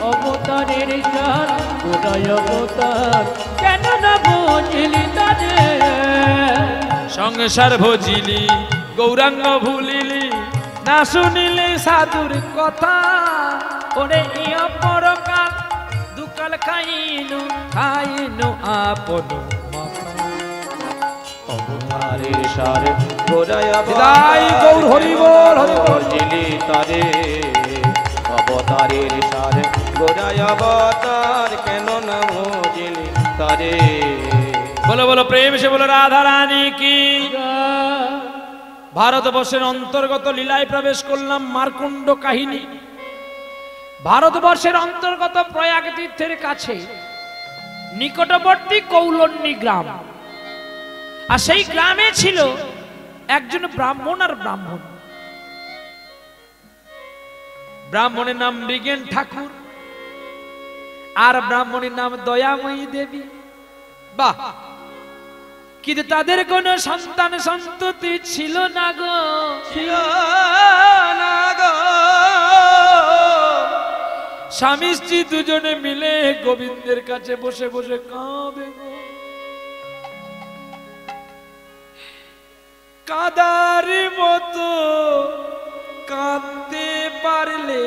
অবতারের সার গোরায় অবতার কেন না বুঝলি তারে, সংসার ভজিলি গৌরাঙ্গ ভুলিলি না শুনিলে সাধুর কথা, ওরে ইয় পরকাল দুকাল খাইনু খাইনু আপন মাথা। অবতারের সারে গোটায় বিদায় গৌর হরি বল হরি বল। বুঝলি তারে, অবতারের সারে গোটায় অবতার কেন না বুঝলি তারে। বলো বলো প্রেম সে বলো রাধা রানী কি। ভারতবর্ষের অন্তর্গত লীলায় প্রবেশ করলাম। মার্কুণ্ড কাহিনী, ভারতবর্ষের অন্তর্গত প্রয়াগ তীর্থের কাছে নিকটবর্তী কৌলন্যী গ্রাম, আর সেই গ্রামে ছিল একজন ব্রাহ্মণ আর ব্রাহ্মণ। ব্রাহ্মণের নাম মৃগেন ঠাকুর আর ব্রাহ্মণের নাম দয়াময়ী দেবী। বাহ, কিন্তু তাদের কোনো সন্তান সন্ততি ছিল না গো, ছিল না গো। স্বামী স্ত্রী দুজনে মিলে গোবিন্দের কাছে বসে বসে কাঁদে গো। কাদার মতো কাঁদতে পারলে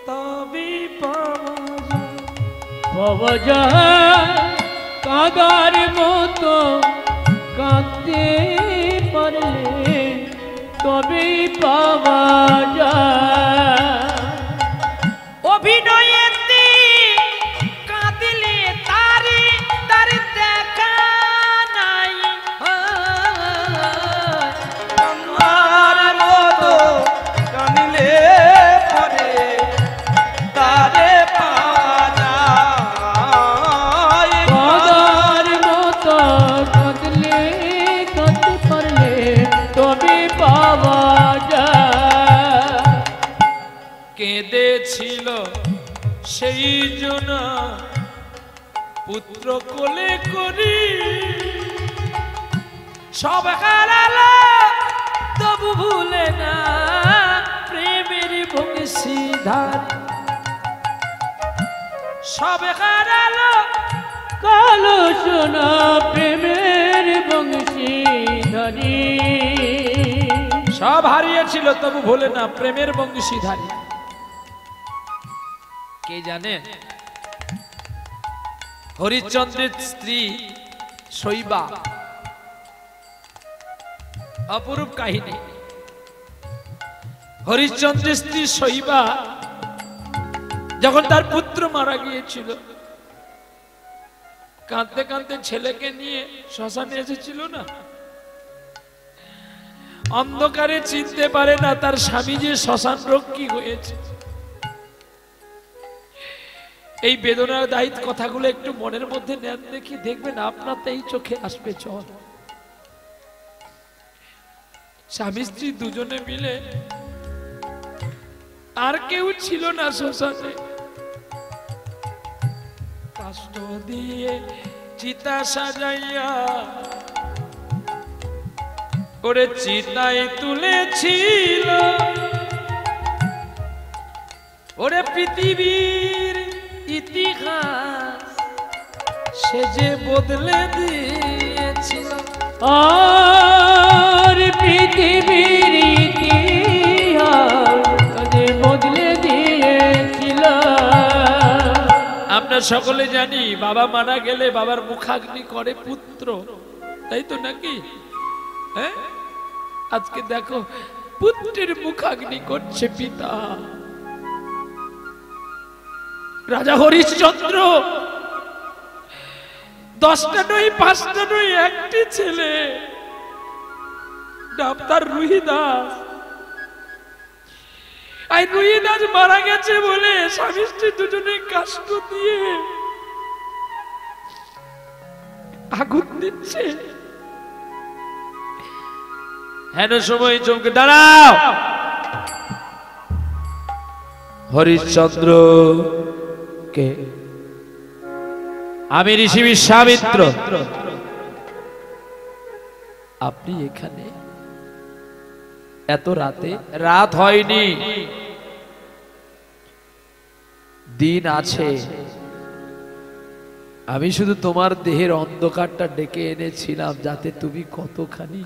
তবে পাওয়া যায়, কাদার মতো কাঁদতে পারলে তবে পাওয়া যায়। অভিনয়েতে কাঁদলে তার দেখা নাই, কান্নার মতো কাঁদিলে পরে তারে পাওয়া যায়। কাদার মতো কাঁদলে কাঁদতে পারলে তবে পাওয়া যায়। কেঁদেছিল সেই জন্য পুত্র কোলে করি, সব হারালো তবু ভুলে না প্রেমের বংশীধার। সব হারালো কালো সোনা প্রেমের বংশীধারী। সব হারিয়েছিল তবু ভুলে না প্রেমের বংশীধারী। কে জানে? হরিশ্চন্দ্রের স্ত্রী শৈবা। অপরূপ কাহিনী। হরিশ্চন্দ্রের স্ত্রী শৈবা যখন তার পুত্র মারা গিয়েছিল, কাঁদতে কাঁদতে ছেলেকে নিয়ে শ্মশানে এসেছিল না। অন্ধকারে চিনতে পারে না তার স্বামী যে শ্মশান রক্ষী হয়েছে। এই বেদনার দায়িত্ব কথাগুলো একটু মনের মধ্যে নেন দেখি, দেখবেন আপনার তো এই চোখে আসবে চল। স্বামী স্ত্রী দুজনে মিলে, আর কেউ ছিল না শ্মশানে। কাষ্ঠ দিয়ে চিতা সাজাইয়া ওরে চিতায় তুলেছিল ওরে পৃথিবীর ইতিহাস সে যে বদলে দিয়েছিল। আর পৃথিবীর ইতিহাস যে বদলে দিয়েছিল। আমরা সকলে জানি বাবা মারা গেলে বাবার মুখাগ্নি করে পুত্র, তাই তো নাকি? হ্যাঁ, আজকে দেখো পুত্রের মুখাগ্নি করছে পিতা। রাজা হরিশ্চন্দ্র 10টা নয় 5টা নয় একটি ছেলে, ডাক্তার রুহিদাস। আর রুহিদাস মারা গেছে বলে স্বামী স্ত্রী দুজনে কাষ্ঠ দিয়ে আগুন দিচ্ছে। হেন সময় চমকে দাঁড়াও, হরিশ্চন্দ্র কে? আমি ঋষি বিশ্বামিত্র। আপনি এখানে এত রাতে? রাত হয়নি, দিন আছে। আমি শুধু তোমার দেহের অন্ধকারটা ডেকে এনেছিলাম যাতে তুমি কতখানি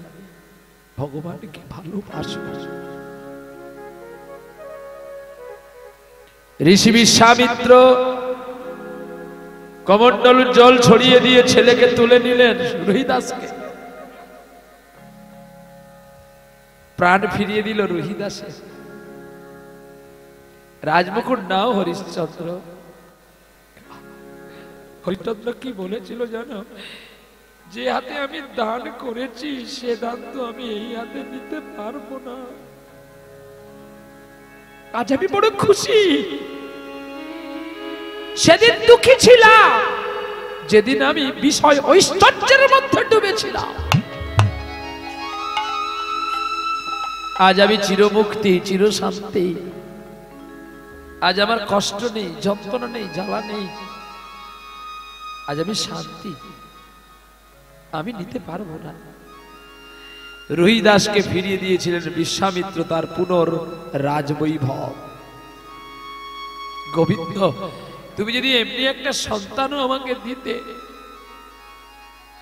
ভগবানকে ভালোবাসো। ঋষি বিশ্বামিত্র কমণ্ডলুর জল ছড়িয়ে দিয়ে ছেলেকে তুলে নিলেন, রুহিদাসকে প্রাণ ফিরিয়ে দিল রুহিদাসে। রাজমুকুট নাও হরিশ্চন্দ্র। হরিশ্চন্দ্র কি বলেছিল জানো? যে হাতে আমি দান করেছি সে দান তো আমি এই হাতে নিতে পারবো না। আজ আমি বড় খুশি। সেদিন দুঃখী ছিলাম যেদিন আমি বিষয় ঐশ্বর্যের মধ্যে ডুবেছিলাম। আজ আমি চিরমুক্তি, চিরশান্তি। আজ আমার কষ্ট নেই, যন্ত্রণা নেই, জ্বালা নেই। আজ আমি শান্তি, আমি নিতে পারবো না। রোহিদাসকে ফিরিয়ে দিয়েছিলেন বিশ্বামিত্র তার পুনর রাজবৈভব। গোবিন্দ, তুমি যদি এমনি একটা সন্তানও আমাকে দিতে,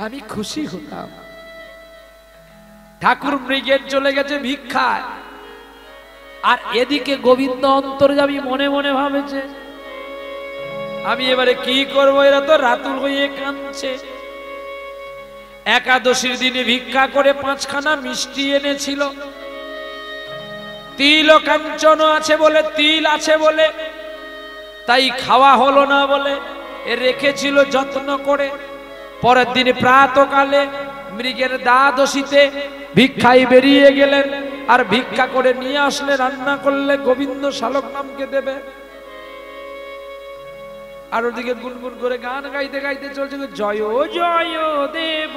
আমি খুশি হতাম। ঠাকুর মৃগের চলে গেছে ভিক্ষায়, আর এদিকে গোবিন্দ অন্তর্যামী মনে মনে ভাবেছে আমি এবারে কি করব, এরা তো রাতুল হয়ে কাঁদছে। একাদশীর দিনে ভিক্ষা করে 5খানা মিষ্টি এনেছিল, তিল ও কাঞ্চন আছে বলে, তিল আছে বলে, তাই খাওয়া হলো না বলে রেখেছিল যত্ন করে। পরের দিন প্রাতকালে মৃগের দ্বাদশীতে ভিক্ষায় বেরিয়ে গেলেন, আর ভিক্ষা করে নিয়ে আসলে রান্না করলে গোবিন্দ শালক নামকে দেবে। আর ওদিকে গুনগুন করে গান গাইতে গাইতে চলছে, জয় জয় দেব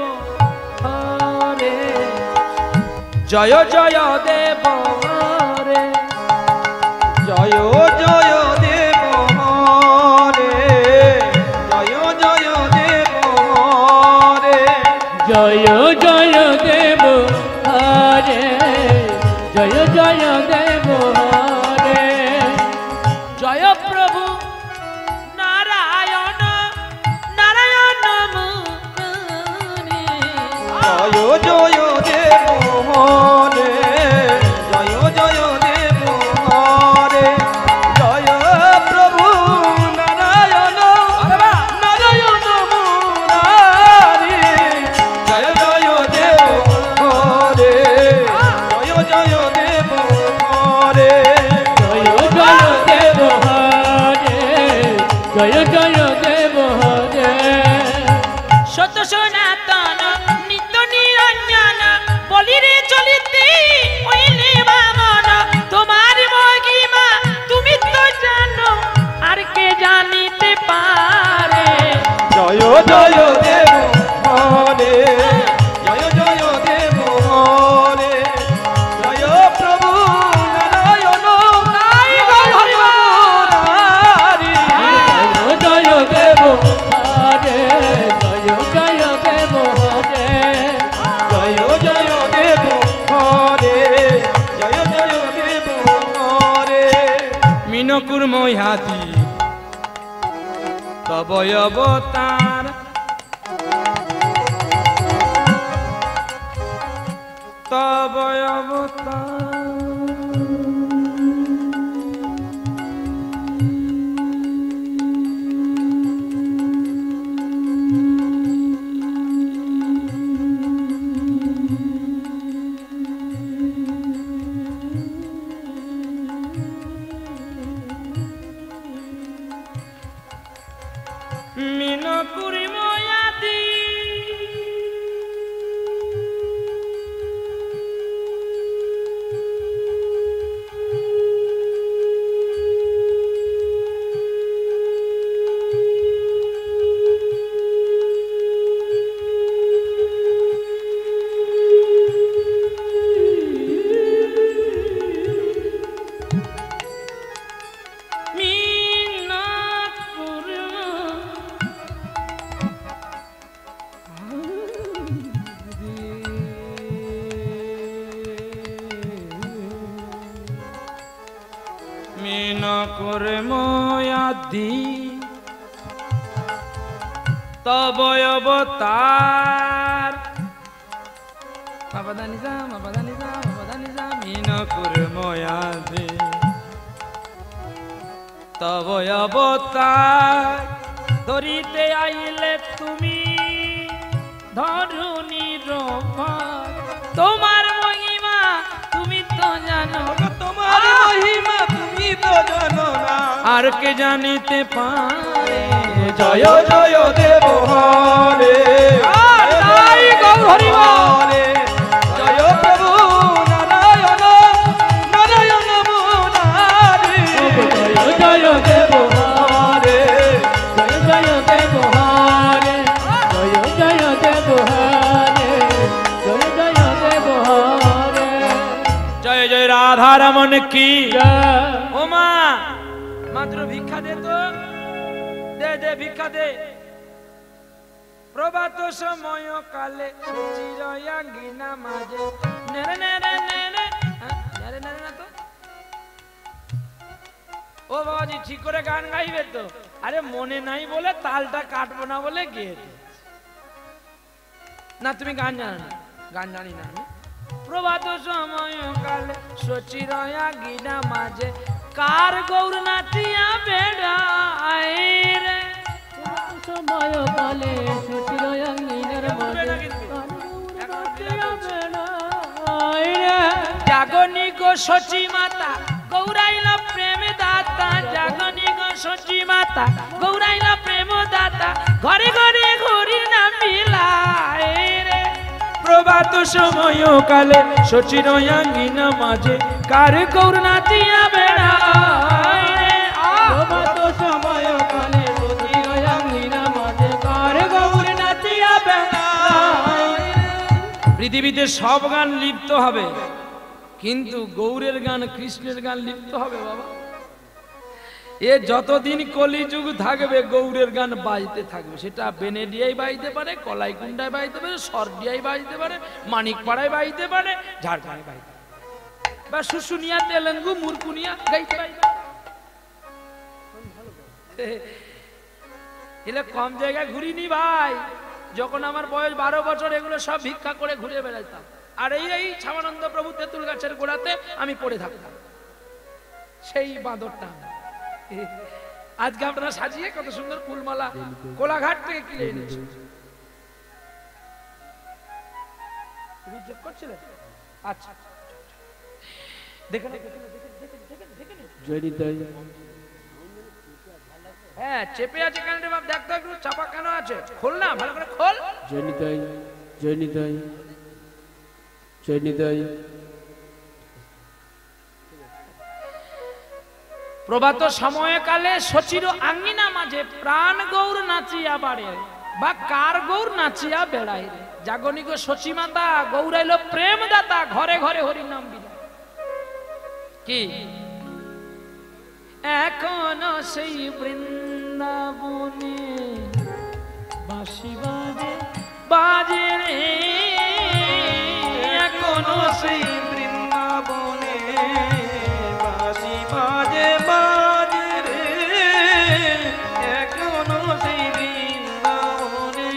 হরে, জয় জয় দেব হরে, জয় জয় দেব হরে, জয় জয় দেব হরে, জয় জয় দেব হরে, জয় জয় দেব হরে। জয় প্রভু নারায়ণ নারায়ণ মুনি। জয় জয় দেব হরে, জয় জয় দেব হরে, জয় প্রভু নারায়ণ নারায়ণ মুরারি। জয় জয় দেব হরে, জয় জয় দেব হরে, জয় জয় দেব হরে, জয় জয় দেব হরে। সত্য সনাতন নিত্য নিরঞ্জন বলিরে চলিতে হইলে বামন। তোমার মহিমা তুমি তো জানো, আর কে জানিতে পারে। জয় জয় দেব হরে, জয় জয় দেব হরে, জয় প্রভু নারায়ণ মুরারি। জয় দেব হরে, জয় জয় দেব হরে। জয় জয় দেব হরে, জয় জয় দেব হরে। মিনকুর মহাতি তব অবতার, তব অবতার। মিনকুর ময়াদি মিনকুর ময়াদি তব অবতার। বাবাদানিজা বাবাদানিজা বাবাদানিজা মিনকুর ময়াদি তব অবতার। ধরিতে আইলে তুমি ধরুনির ভার। তোমার মহিমা তুমি তো জানো, তোমার মহিমা তুমি তো জানো না, আর কে জানিতে পারে। জয় জয় দেব হরে, তাই গৌরী হরে, জয় প্রভু নারায়ণ নারায়ণ মুরারি। রাধার মনে কি যা ও মা মাত্র ভিক্ষা দে তো, দে দে ভিক্ষা দে। প্রভাত সময় কালে চিরয়াঙ্গিনা মাঝে নেরে নেরে নেরে, নেরে নেরে না তো। ও বাবাজি ঠিক করে গান গাইবে তো? আরে মনে নাই বলে তালটা কাটবো না বলে গেয়ে না। তুমি গান জানো না? গান জানি না আমি। প্রভাত সময় কালে সচিরয়াঙ্গিনা মাঝে কার গৌর নাচিয়া বেড়ায় রে। সময় কালে সুচিরয়াঙ্গিনার মাঝে জাগনি গো সচি মাতা গৌরাইল প্রেম দাতা, জাগনি গো সচি মাতা গৌরাইল প্রেম দাতা, ঘরে ঘরে ঘুরি না মিলায় রে। প্রভাত সময় কালে সচিরয়াঙ্গিনা মাঝে কার গৌর নাচিয়া বেড়ায় রে। প্রভাত সময় কালে সুচিরয়াঙ্গিনা মাঝে কার গৌর নাচিয়া বেড়ায়। পৃথিবীতে সব গান লিপ্ত হবে, কিন্তু গৌরের গান কৃষ্ণের গান লিপ্ত হবে বাবা। এ যতদিন কলিযুগ থাকবে গৌরের গান বাজতে থাকবে। সেটা বেনেডিয়ায় বাজতে পারে, কলাইকুণ্ডায় বাজতে পারে, সরডিয়ায় বাজতে পারে, মানিকপাড়ায় বাজতে পারে, ঝাড়খণ্ডে বাজতে পারে, বা শুশুনিয়া, তেলেঙ্গু, মুরকুনিয়া গাইতে পারে। এলে কম জায়গায় ঘুরিনি ভাই। যখন আমার বয়স 12 বছর এগুলো সব ভিক্ষা করে ঘুরে বেড়াতাম। আর এই ছামানন্দ প্রভু তেঁতুল গাছের গোড়াতে আমি পড়ে থাকতাম, সেই বাঁদরটা। আজকে আপনারা সাজিয়ে কত সুন্দর ফুলমালা কোলাঘাট থেকে কিনে এনেছি। করছিলেন? আচ্ছা দেখেন হ্যাঁ চেপে আছে কেন রে বাপ? দেখতো একটু চাপা কেন আছে? খোল না, ভালো করে খোল। জয়নিতাই জয়নিতাই জয়নিতাই। প্রভাত সময়কালে সচির আঙ্গিনা মাঝে প্রাণ গৌর নাচিয়া বাড়ে, বা কার গৌর নাচিয়া বেড়ায় রে। জাগনি গো সচি মাতা গৌরাইল প্রেম দাতা, ঘরে ঘরে হরি নাম বিনা। কি এখনো সেই বৃন্দাবনে বাঁশি বাজে বাজে রে, এখনো সেই বৃন্দাবনে বাঁশি বাজে বাজে রে, এখনো সেই বৃন্দাবনে।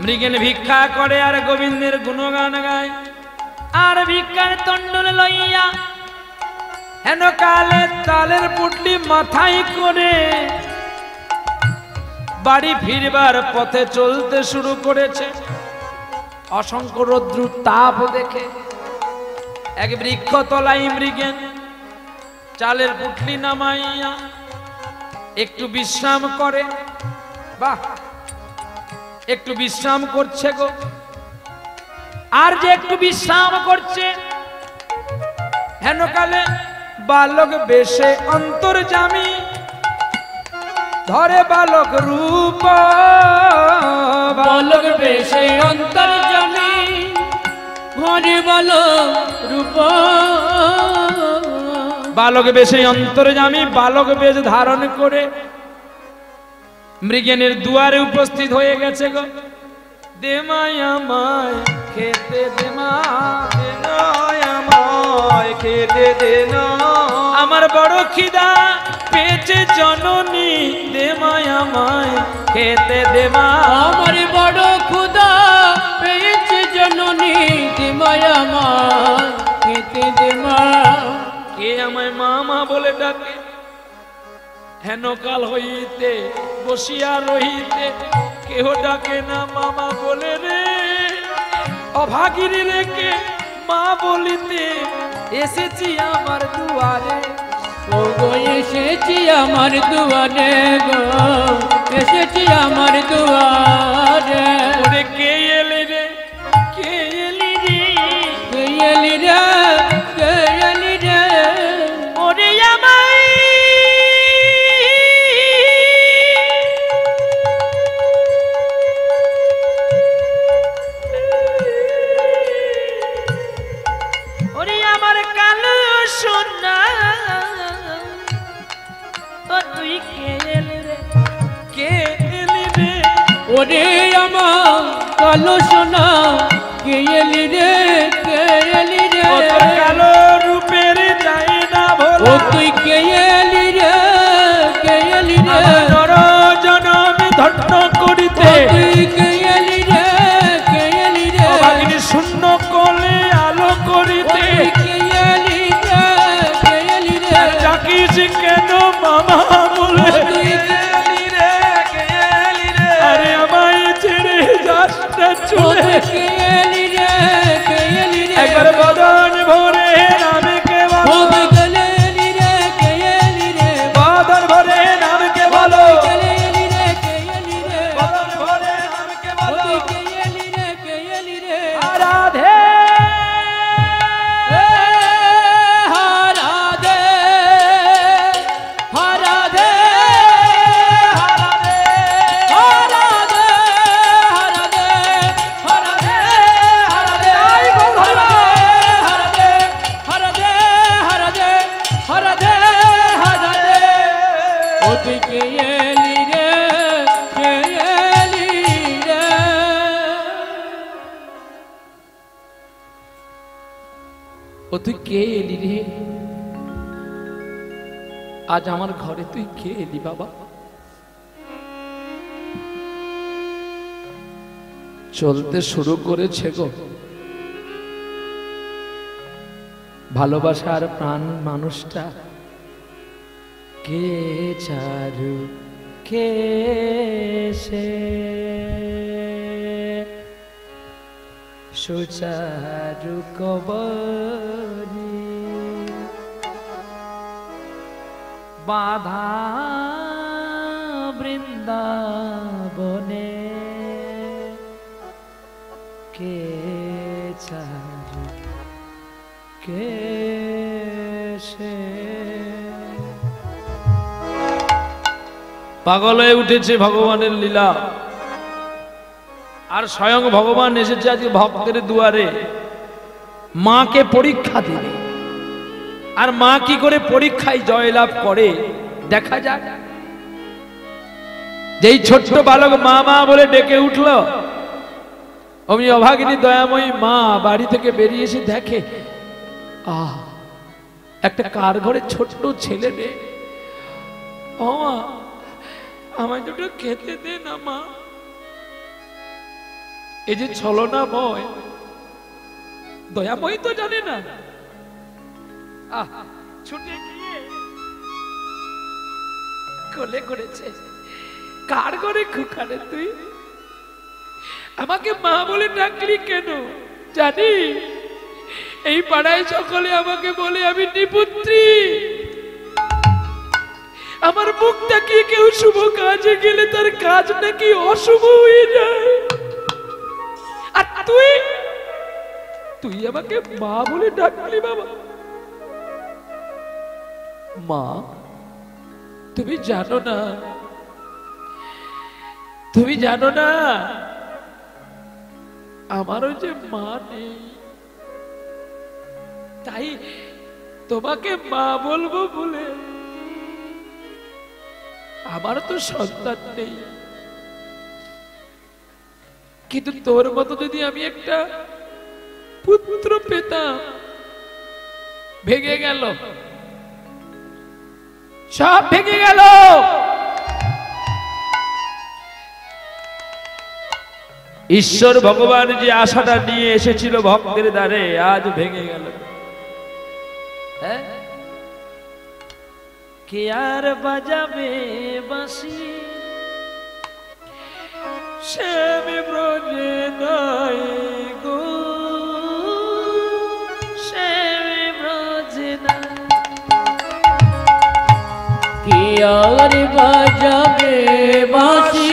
মৃগেন ভিক্ষা করে আর গোবিন্দের গুণগান গায়, আর ভিক্ষার তন্ডল লইয়া হেন কালে তালের পুটলি মাথায় করে বাড়ি ফিরবার পথে চলতে শুরু করেছে। অসংখ্য রৌদ্র তাপ দেখে এক বৃক্ষ তলায় মৃগেন চালের পুটলি নামাইয়া একটু বিশ্রাম করে। বাহ, একটু বিশ্রাম করছে গো। আর যে একটু বিশ্রাম করছে, হেন কালে বালক বেশে অন্তর্যামী ধরে বালক রূপ, বালক বেশে অন্তর্যামী ধরে বালক রূপ। বালক বেশে অন্তর্যামী বালক বেশ ধারণ করে মৃগেনের দুয়ারে উপস্থিত হয়ে গেছে গো। দে মায়ামায় খেতে দে মা, আমায় খেতে দে না, আমার বড় খিদা পেয়েছে জননী, দে মায়ামায় খেতে দে মা। আমার বড় ক্ষুধা পেয়েছে জননী, দে মায়া মা খেতে দে মা। কে আমায় মামা বলে ডাকে? হেন কাল হইতে বসিয়া রহিতে কেহ ডাকে না মামা বলে রে। অভাগীর রেখে মা বলিতে এসেছি আমার দুয়ারে। ও গো এসেছি আমার দুয়ারে গো, এসেছি আমার দুয়ারে। ওরে কে এলি রে, কে এলি রে, কে এলি রে, কে এলি রে। ওরে আমায় ওরে আমার কালো ওরে আমার কালো সোনা কে এলি রে কে এলি রে ও তোর কালো রূপের চাই না ভোলা ও তুই কে এলি রে কে এলি রে নর জনমে ধন্য করিতে তুই কে এলি রে কে এলি রে অভাগিনী শূন্য কোলে আলো করিতে তুই কে এলি রে কে এলি রে ডাকিস কেন মামা বলে তুই কে এলি রে কে এলি রে আরে আমায় ছেড়ে যাস না চলে কে এলি রে কে এলি রে একবার বদন ভরে নামকে বলো তুই কে এলি রে কে এলি রে বদন ভরে নামকে বলো কে এলি রে কে এলি রে বদন ভরে নামকে বলো তুই কে এলি রে কে এলি রে রাধে হরাধে হরাধে হরাধে হরাধে হরাধে হরাধে হরাধে হরাধে হরাধে হরাধে হরাধে ও তুই কে এলি রে কে এলি রে ও তুই কে এলি রে আজ আমার ঘরে তুই কে এলি বাবা চলতে শুরু করেছে গো ভালোবাসার প্রাণ মানুষটা কে চারু কে সে সুচারু কবরী বাধা বৃন্দাবনে কে চারু কে সে পাগল হয়ে উঠেছে ভগবানের লীলা আর স্বয়ং ভগবান এসেছে আজকে ভক্তের দুয়ারে মাকে পরীক্ষা দিবে আর মা কি করে পরীক্ষায় জয়লাভ করে দেখা যাক যেই ছোট্ট বালক মা মা বলে ডেকে উঠল অমনি অভাগিনী দয়াময়ী মা বাড়ি থেকে বেরিয়ে এসে দেখে একটা কার ঘরে ছোট্ট ছেলে নেই ও মা আমায় দুটো খেতে দে না মা এই যে ছলনাময় দয়াময়ী তো জানে না ছুটে গিয়ে কোলে করেছে কার ঘরে খুখানে তুই আমাকে মা বলে ডাকলি কেন জানি এই পাড়ায় সকলে আমাকে বলে আমি নিপুত্রী আমার মুখ তাকিয়ে কেউ শুভ কাজে গেলে তার কাজ নাকি অশুভ হয়ে যায় আর তুই তুই আমাকে মা বলে ডাকলি বাবা মা তুমি জানো না আমারও যে মা নেই তাই তোমাকে মা বলবো বলে আমার তো সন্তান নেই কিন্তু তোর মতো যদি আমি একটা পুত্র পেতাম ভেঙে গেল সব ভেঙে গেল ঈশ্বর ভগবান যে আশাটা নিয়ে এসেছিল ভক্তের দ্বারে আজ ভেঙে গেল কে আর বাজাবে বাঁশি শ্যাম ব্রজে নাই গো শ্যাম ব্রজে নাই কে আর বাজাবে বাঁশি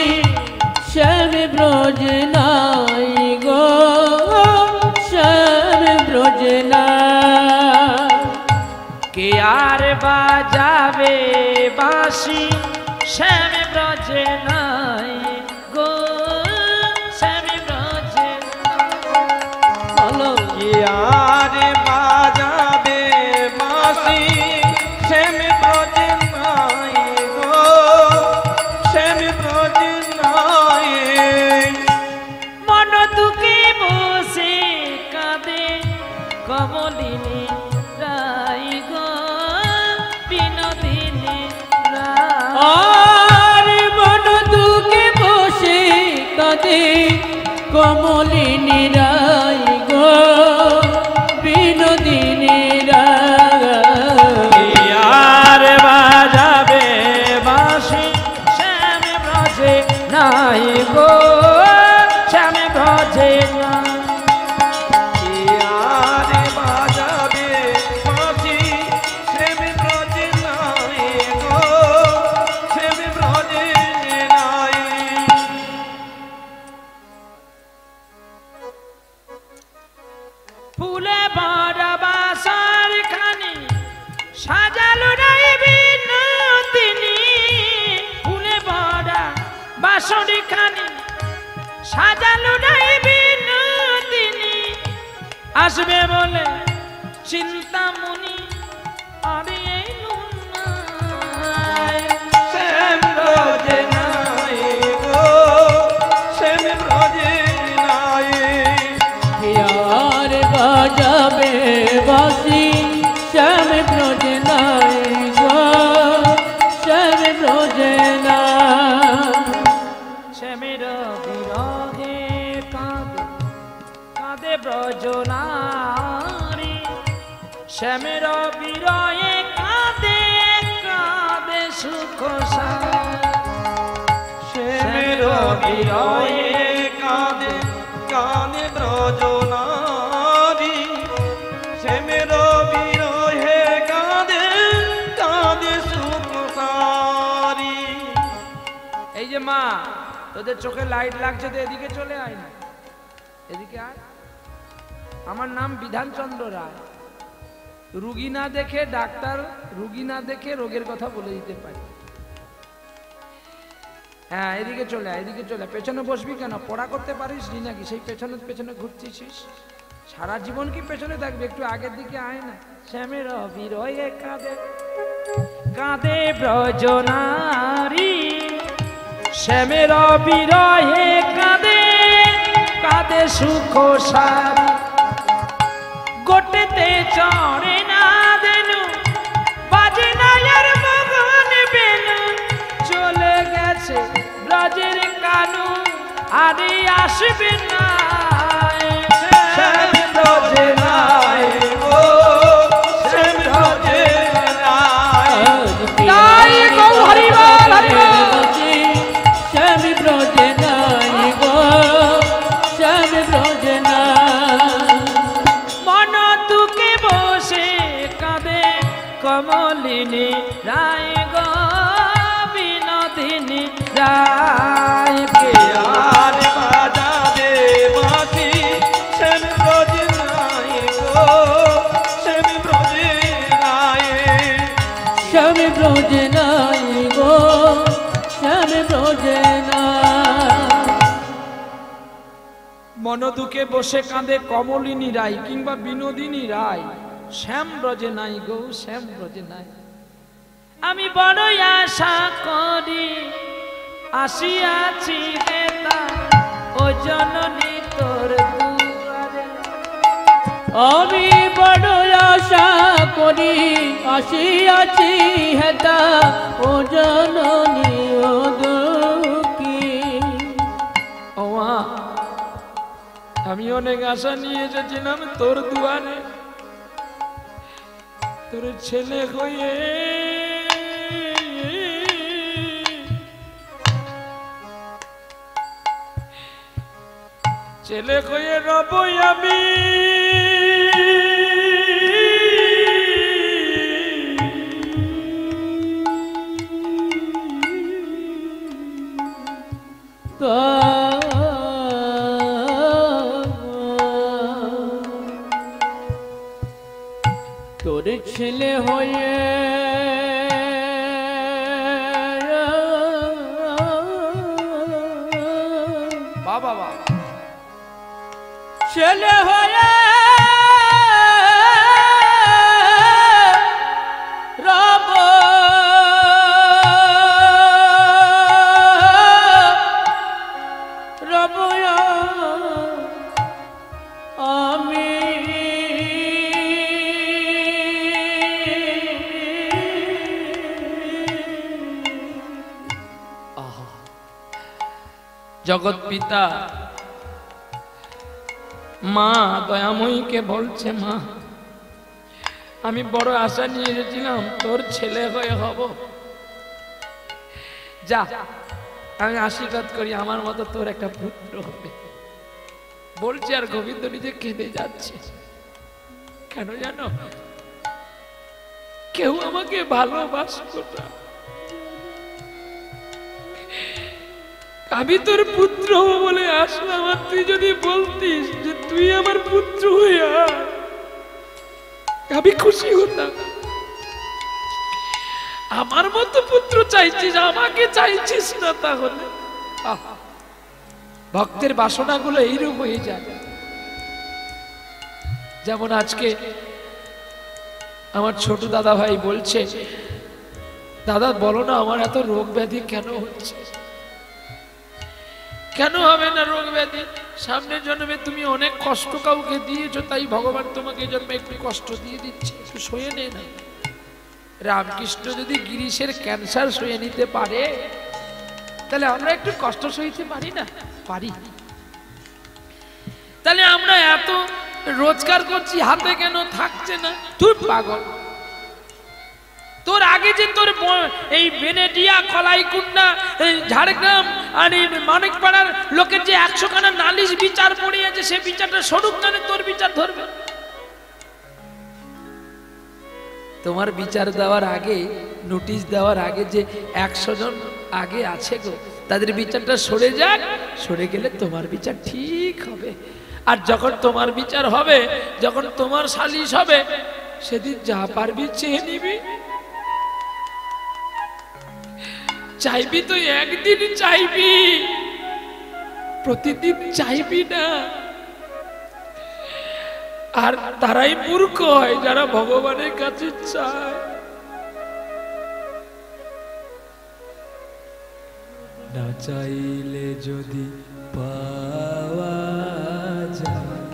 শ্যাম ব্রজ নাই গো শ্যাম ব্রজ নাই কে আর বাজাবে বাঁশি শ্যাম ব্রজে নাই গো শ্যাম ব্রজে বলো কে আর বাজাবে বাঁশি শ্যাম ব্রজে নাই গো শ্যাম ব্রজে নাই বিনোদিনী আর মন দুঃখে বসে কাঁদে কমলিনী রায় গো বিনোদিনী রায় আর বাজাবে বাঁশি শ্যাম ব্রজে নাই গো শ্যাম ব্রজে নাই আর বাজাবে বাঁশি শ্যাম ব্রজে নাই গো শ্যাম ব্রজে নাই। ফুলে বড় বাসার খানি সাজালো নাই বিনোদিনী ফুলে বড় বাসর খানি সাজালো নাই বিনোদিনী আসবে বলে চিন্তামণি আরে শ্যাম ব্রজে নাই গো শ্যাম ব্রজে নাই। আর বাজাবে বাঁশি শ্যাম ব্রজে নাই গো শ্যাম ব্রজে নাই শ্যামের বিরহে কাঁদে কাঁদে ব্রজনারী শ্যামের বিরহে কাঁদে কাঁদে সুখ শ্যামের বিরহে কাঁদে কাঁদে ব্রজনারী শ্যামের বিরহে কাঁদে কাঁদে সুখসারী। এই যে মা তোদের চোখে লাইট লাগছে তো এদিকে চলে আয় না এদিকে আয়। আমার নাম বিধানচন্দ্র রায়। রুগী না দেখে ডাক্তার রুগী না দেখে রোগের কথা বলে দিতে পারি। হ্যাঁ এদিকে চলে আয় এদিকে চলে আয়। পেছনে বসবি কেন পড়া করতে পারিস নি নাকি সেই পেছনে পেছনে ঘুরছিস সারা জীবন কি পেছনে থাকবি একটু আগের দিকে আয় না। শ্যামের বিরহে কাঁদে কাঁদে ব্রজনারী শ্যামের বিরহে কাঁদে কাঁদে সুখ সারি গোটেতে চড়ে না দেনু বাজে না আর মগন বেনু চলে গেছে ব্রজের কানু আরে আসবে না শ্যাম ব্রজে নাই গো শ্যাম ব্রজে নাই। তাই গো হরিবল হরিবল শ্যাম ব্রজে নাই গো শ্যাম ব্রজে নাই মন দুঃখে বসে কাঁদে কমলিনী রায় গো বিনোদিনী রায় কে আর বাজাবে বাঁশি শ্যাম ব্রজে নাই গো শ্যাম ব্রজে নাই। শ্যাম ব্রজে নাই গো শ্যাম ব্রজে নাই মন দুঃখে বসে কাঁদে কমলিনী রায় কিংবা বিনোদিনী রায় শ্যাম ব্রজে নাই গো শ্যাম ব্রজে নাই। আমি বড়ই আশা করি আসিয়াছি হেতা ও জননী তোর দুয়ারে আমি বড় আশা করি আসিয়াছি হেতা ও জননী ও দুঃখী ও মা আমি অনেক আশা নিয়ে এসেছিলাম তোর দুয়ারে তোর ছেলে হয়ে ছেলে হয়ে রব আমি তোর ছেলে হয়ে বাবা বাবা ছেলে হয়ে রব রব আমি জগৎ পিতা মা দয়াময়ীকে বলছে, মা আমি বড় আশা নিয়ে এসেছিলাম তোর ছেলে হয়ে হব, যা আমি আশীর্বাদ করি আমার মতো তোর একটা পুত্র হবে। বলছে আর গোবিন্দ নিজে কেঁদে যাচ্ছে। কেন জানো? কেউ আমাকে ভালোবাসতো না, আমি তোর পুত্র হব বলে আসলাম, আর তুই যদি বলতিস যে তুই আমার পুত্র হয়ে আয়, আমি খুশি হতাম। আমার মতো পুত্র চাইছিস, আমাকে চাইছিস না, তাহলে ভক্তের বাসনাগুলো এইরূপ হয়ে যায়। যেমন আজকে আমার ছোট দাদা ভাই বলছে, দাদা বলো না আমার এত রোগ ব্যাধি কেন হচ্ছে? কেন হবে না রোগ ব্যাধি? সামনের জন্মে তুমি অনেক কষ্ট কাউকে দিয়েছো, তাই ভগবান তোমাকে এই জন্মে একটু কষ্ট দিয়ে দিচ্ছে, একটু সয়ে নে না। রামকৃষ্ণ যদি গিরিশের ক্যান্সার সয়ে নিতে পারে, তাহলে আমরা একটু কষ্ট সইতে পারি না? পারি। তাহলে আমরা এত রোজগার করছি, হাতে কেন থাকছে না? তুই পাগল। তোর আগে যে তোর এই বেনেডিয়া, কলাইকুন্ডা, ঝাড়গ্রাম আর এই মানিকপাড়ার লোকের যে 100 খানা নালিশ বিচার পড়িয়েছে, সে বিচারটা স্বরূপ জানে, তোর বিচার ধরবে? তোমার বিচার দেওয়ার আগে, নোটিশ দেওয়ার আগে যে 100 জন আগে আছে গো, তাদের বিচারটা সরে যাক, সরে গেলে তোমার বিচার ঠিক হবে। আর যখন তোমার বিচার হবে, যখন তোমার সালিশ হবে, সেদিন যা পারবি চেয়ে নিবি। চাইবি তো একদিন চাইবি, প্রতিদিন চাইবি না। আর তারাই মূর্খ হয় যারা ভগবানের কাছে চায়। না চাইলে যদি পাওয়া যায়,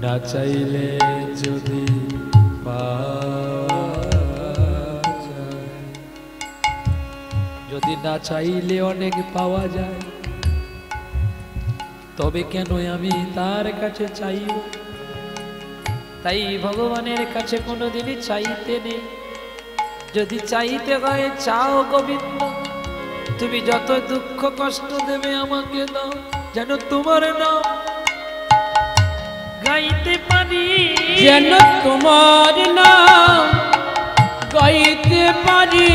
না চাইলে যদি যদি না চাইলে অনেক পাওয়া যায়, তবে কেন আমি তার কাছে চাইব? তাই ভগবানের কাছে কোনোদিনই চাইতে নেই। যদি চাইতে হয় চাও গোবিন্দ, তুমি যত দুঃখ কষ্ট দেবে আমাকে দাও, যেন তোমার নাম গাইতে পারি, যেন তোমার নাম গাইতে পারি।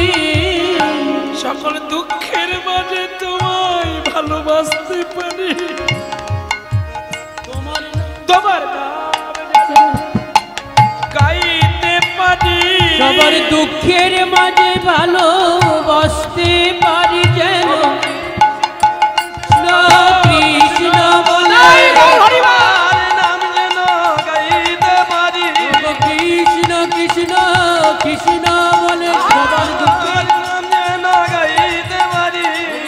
সকল দুঃখের মাঝে তোমায় ভালোবাসতে পারি, তোমার নাম গাইতে পারি। সবার দুঃখের মাঝে ভালোবাসতে পারি, যেন কৃষ্ণ বলে নাম যেন গাইতে পারি, কৃষ্ণ কৃষ্ণ কৃষ্ণ বলে সবার দুঃখের নাম যেন গাইতে পারি।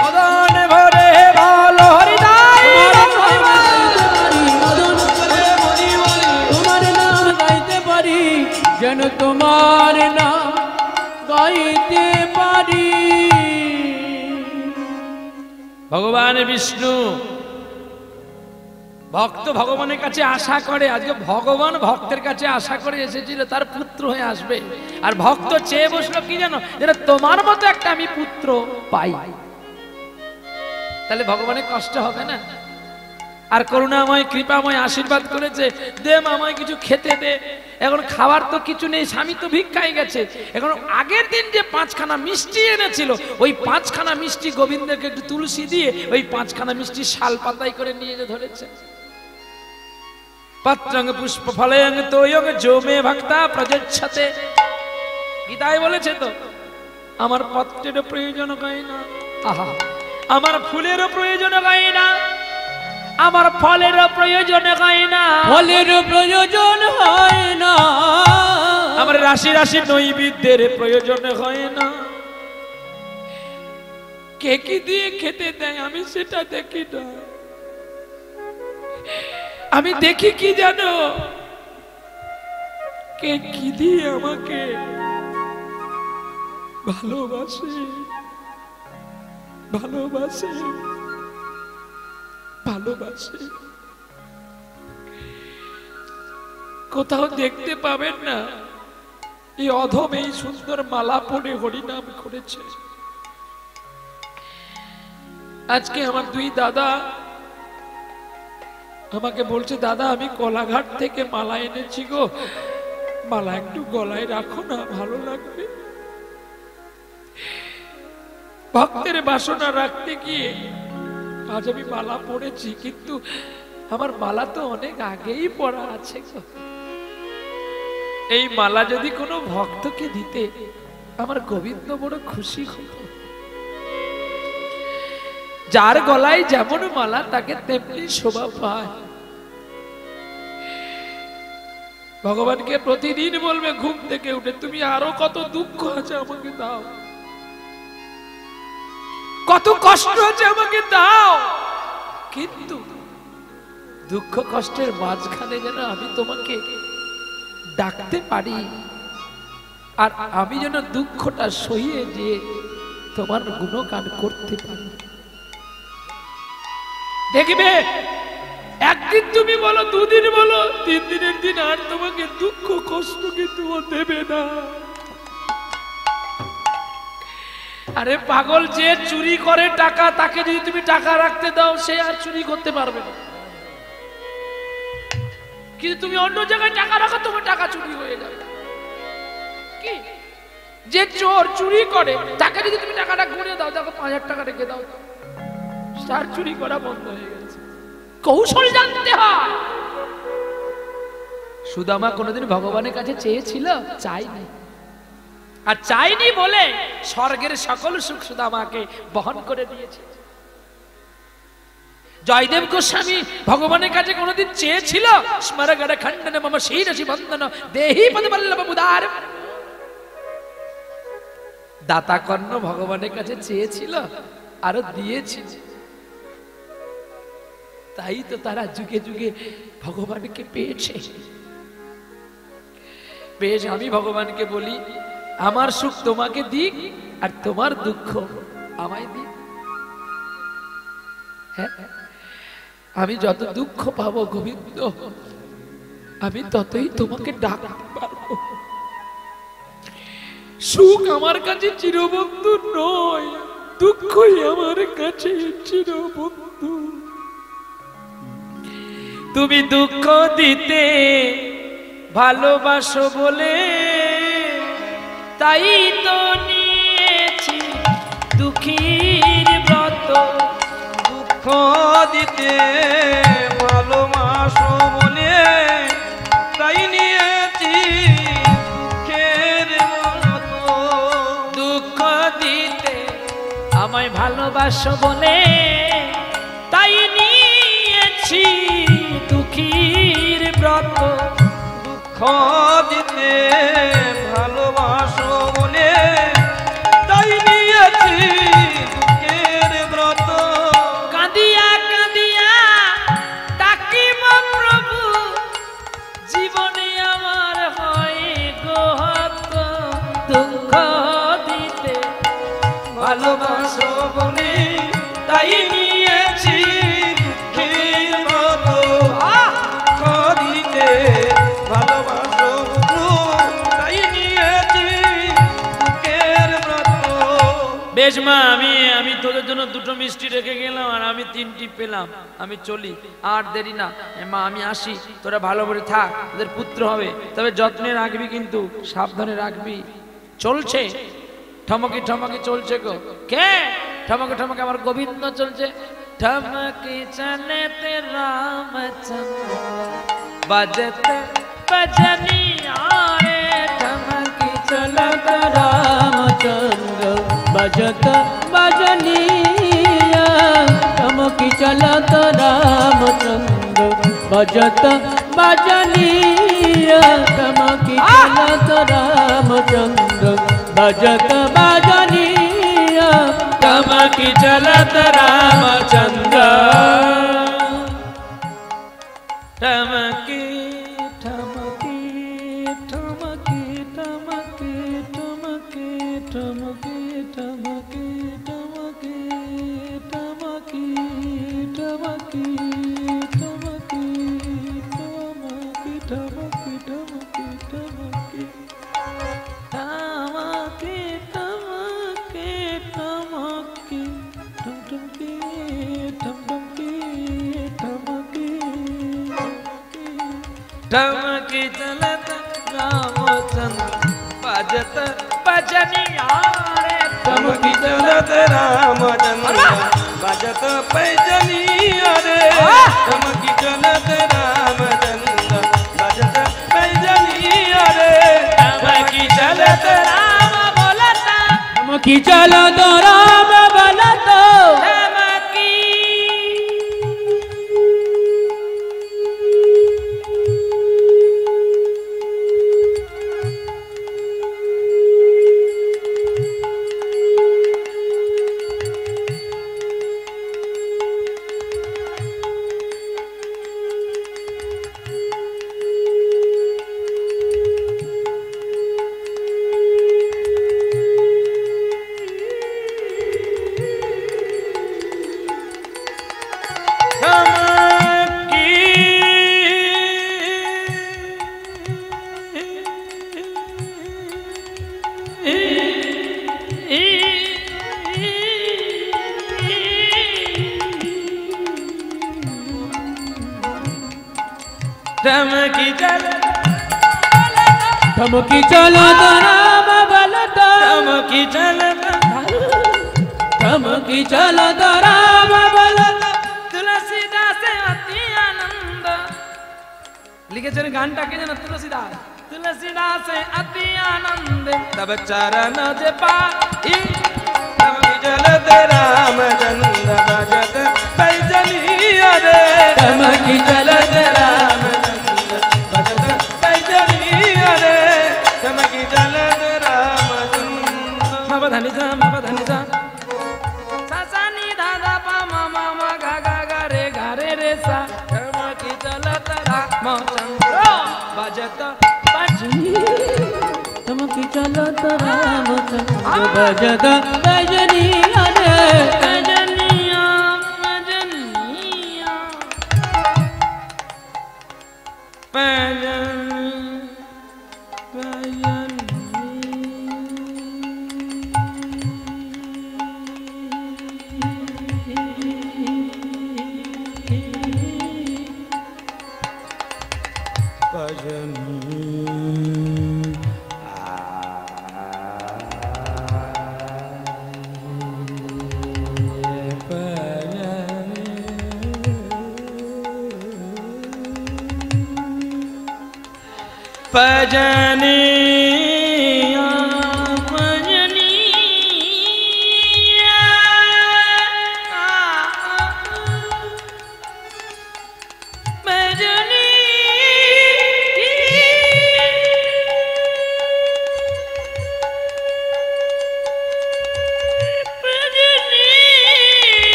মদন ভরে ভালো হরিদাই, তোমার নাম গাইতে পারি, যেন তোমার নাম গাইতে পারি। ভগবান বিষ্ণু ভক্ত ভগবানের কাছে আশা করে। আজকে ভগবান ভক্তের কাছে আশা করে এসেছিল তার পুত্র হয়ে আসবে, আর ভক্ত চেয়ে বসলো কি জানো, যেটা তোমার মতো একটা আমি পুত্র পাই। তাহলে ভগবানের কষ্ট হবে না? আর করুণাময় কৃপাময় আশীর্বাদ করেছে, দে আমায় কিছু খেতে দে। এখন খাবার তো কিছু নেই, স্বামী তো ভিক্ষায় গেছে। এখন আগের দিন যে 5খানা মিষ্টি এনেছিল, ওই 5খানা মিষ্টি গোবিন্দকে একটু তুলসী দিয়ে ওই 5খানা মিষ্টি শাল পাতায় করে নিয়ে যে ধরেছে। পত্রং পুষ্প ফলং তোয়ং যো মে ভক্তা প্রযচ্ছতে, গীতায় বলেছে তো, আমার পত্রের প্রয়োজন হয় না, আহা, আমার ফুলেরও প্রয়োজন হয় না, আমার ফলেরও প্রয়োজন হয় না, ফলের প্রয়োজন হয় না, আমার রাশি রাশি নৈবেদ্যের প্রয়োজন হয় না। কে কি দিয়ে খেতে দেয় আমি সেটা দেখি না, আমি দেখি কি জানো, কে কি দিয়ে আমাকে ভালোবাসে। ভালোবাসে, ভালোবাসে। কোথাও দেখতে পাবেন না এই অধম এই সুন্দর মালা পরে হরিনাম করেছে। আজকে আমার দুই দাদা আমাকে বলছে, দাদা আমি কোলাঘাট থেকে মালা এনেছি গো, মালা একটু গলায় রাখো না, ভালো লাগবে। ভক্তের বাসনা রাখতে গিয়ে আজ আমি মালা পড়েছি, কিন্তু আমার মালা তো অনেক আগেই পড়া আছে গো। এই মালা যদি কোনো ভক্তকে দিতে আমার গোবিন্দ বড় খুশি হতো। যার গলায় যেমন মালা তাকে তেমনি শোভা পায়। ভগবানকে প্রতিদিন বলবে ঘুম থেকে উঠে, তুমি আরো কত দুঃখ আছে আমাকে দাও, কত কষ্ট আছে আমাকে দাও, কিন্তু দুঃখ কষ্টের মাঝখানে যেন আমি তোমাকে ডাকতে পারি, আর আমি যেন দুঃখটা সইয়ে দিয়ে তোমার গুণগান করতে পারি। দেখবে একদিন তুমি বলো, দুদিন বলো, তিন দিনের দিন আর তোমাকে দুঃখ কষ্ট কিন্তু ও দেবে না। আরে পাগল, যে চুরি করে টাকা, তাকে যদি তুমি টাকা রাখতে দাও সে আর চুরি করতে পারবে না। কিন্তু তুমি অন্য জায়গায় টাকা রাখো, তোমার টাকা চুরি হয়ে যাবে। কি যে চোর চুরি করে তাকে যদি তুমি টাকাটা গুনে দাও, দেখো 5000 টাকা রেখে দাও, তার চুরি করা বন্ধ হয়ে গেছে। কৌশল জানতে হয়। সুদামা কোনোদিন ভগবানের কাছে চেয়েছিল? চাইনি। আর চাইনি বলে স্বর্গের সকল সুখ সুদামাকে বহন করে দিয়েছে। জয়দেব গোস্বামী ভগবানের কাছে কোনোদিন চেয়েছিল? স্মরগড় খণ্ডন মম শিরসি বন্দন দেহি পদবল্লভ মুদার। দাতা কর্ণ ভগবানের কাছে চেয়েছিল, আরো দিয়েছিল। তাই তো তারা যুগে যুগে ভগবানকে পেয়েছে। বেশ, আমি ভগবানকে বলি আমার সুখ তোমাকে দিক আর তোমার দুঃখ আমায় দিক। হ্যাঁ, আমি যত দুঃখ পাবো গোবিন্দ, আমি ততই তোমাকে ডাকতে পারবো। সুখ আমার কাছে চিরবন্ধু নয়, দুঃখই আমার কাছে চিরবন্ধু। তুমি দুঃখ দিতে ভালোবাসো বলে তাই তো নিয়েছি দুঃখীর ব্রত। দুঃখ দিতে ভালোবাসো বলে তাই নিয়েছি দুঃখের ব্রত। দুঃখ দিতে আমায় ভালোবাসো বলে তাই নিয়েছি দুঃখীর ব্রত। দুঃখ দিতে ভালোবাসো বলে তাই নিয়েছি দুঃখের ব্রত। কাঁদিয়া কাঁদিয়া ডাকিব প্রভু, জীবনে আমার হয় গোহত। দুঃখ দিতে ভালোবাসো বলে তাই নিয়েছি দুঃখের ব্রত। দুঃখ দিতে ভালোবাসো তাই নিয়েছি দুঃখের ব্রত। বেশ মা, আমি তোদের জন্য দুটো মিষ্টি রেখে গেলাম আর আমি 3টি পেলাম। আমি চলি, আর দেরি না মা, আমি আসি। তোরা ভালো করে থাক, তোদের পুত্র হবে, তবে যত্নে রাখবি, কিন্তু সাবধানে রাখবি। চলছে ঠমকি ঠমকি চলছে গো। কে ঠমকি ঠমকি? আমার গোবিন্দ চলছে। ঠমকি চলেতে রামচন্দ্র বাজতে বজনিয়া রে। ঠমকি चलत रामचंद्र बजत बजनिया। चमकी चलत रामचंद्र बजत बजनिया। चमकी चलत रामचंद्र बजत बजनिया। चमकी चलत रामचंद्र ठमकी ठमकी ठमकी ठमकी ठमकी ठमकी ठमकी ठमकी। ठमकी चलत रामचंद्र बजत बजनिया रे ठमकी चलत रामचंद्र बजत पैजनिया रे ठमकी चलत रामचंद्र बजत पैजनिया रे ठमकी चलत राम बोलता ठमकी चलत राम बोलता ठमकी चलत ठमकी चलत राम बोलता ठमकी चलत ठमकी चलत राम बोलता तुलसीदास अति आनंद लिखेছেন গানটা কে জানো তুলসীদাস तुलसीदास अति आनंद तब चरण जे पाई ठमकी चलत रामचंद्र बजत पैजनिया रे ठमकी चलत रामचंद्र बजत पैजनिया रे ठमकी चलत रामचंद्र मबधनि जा सा सा नि धा धा पा मा मा मा गा गा गा रे सा ठमकी चलत रामचंद्र बजत ठमकी चलत रामचंद्र बजत पैजनिया रे पैजनिया पैजनिया Pajaniya Pajaniya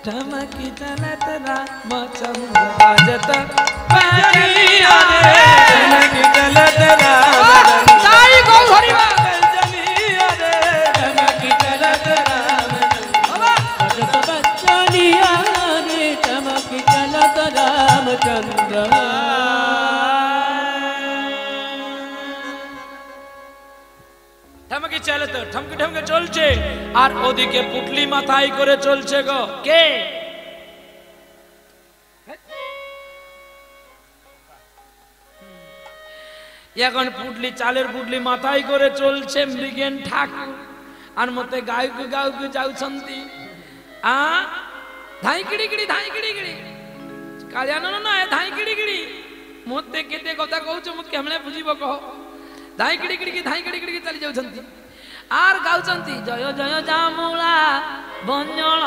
ठमकी चलत रामचंद्र बजत पैजनिया रे ठमकी चलत रामचंद्र साई गो घरिबा पैजनिया रे ठमकी चलत रामचंद्र बजत पैजनिया रे ठमकी चलत रामचंद्र ठमकी चलत ठमकी ठमके চলছে আর ওদিকে পুটলি মাথায় করে চলছে গো কে এখন পুটলি চালের পুটলি মাথায় করে চলছে মৃগেন ঠাকুর আর মতে গায়ক গায়ক যাউছন্তি আ ধাই কিড়ি কিড়ি কালিয়ানো না ধাই কিড়ি কিড়ি মতে কেতে কথা কହୁଛ মু কেমনে বুঝিব কহ ধাই কিড়ি কিড়ি চালি যাউছন্তি আর গাউছন্তি জয় জয় জামুলা বঞ্জল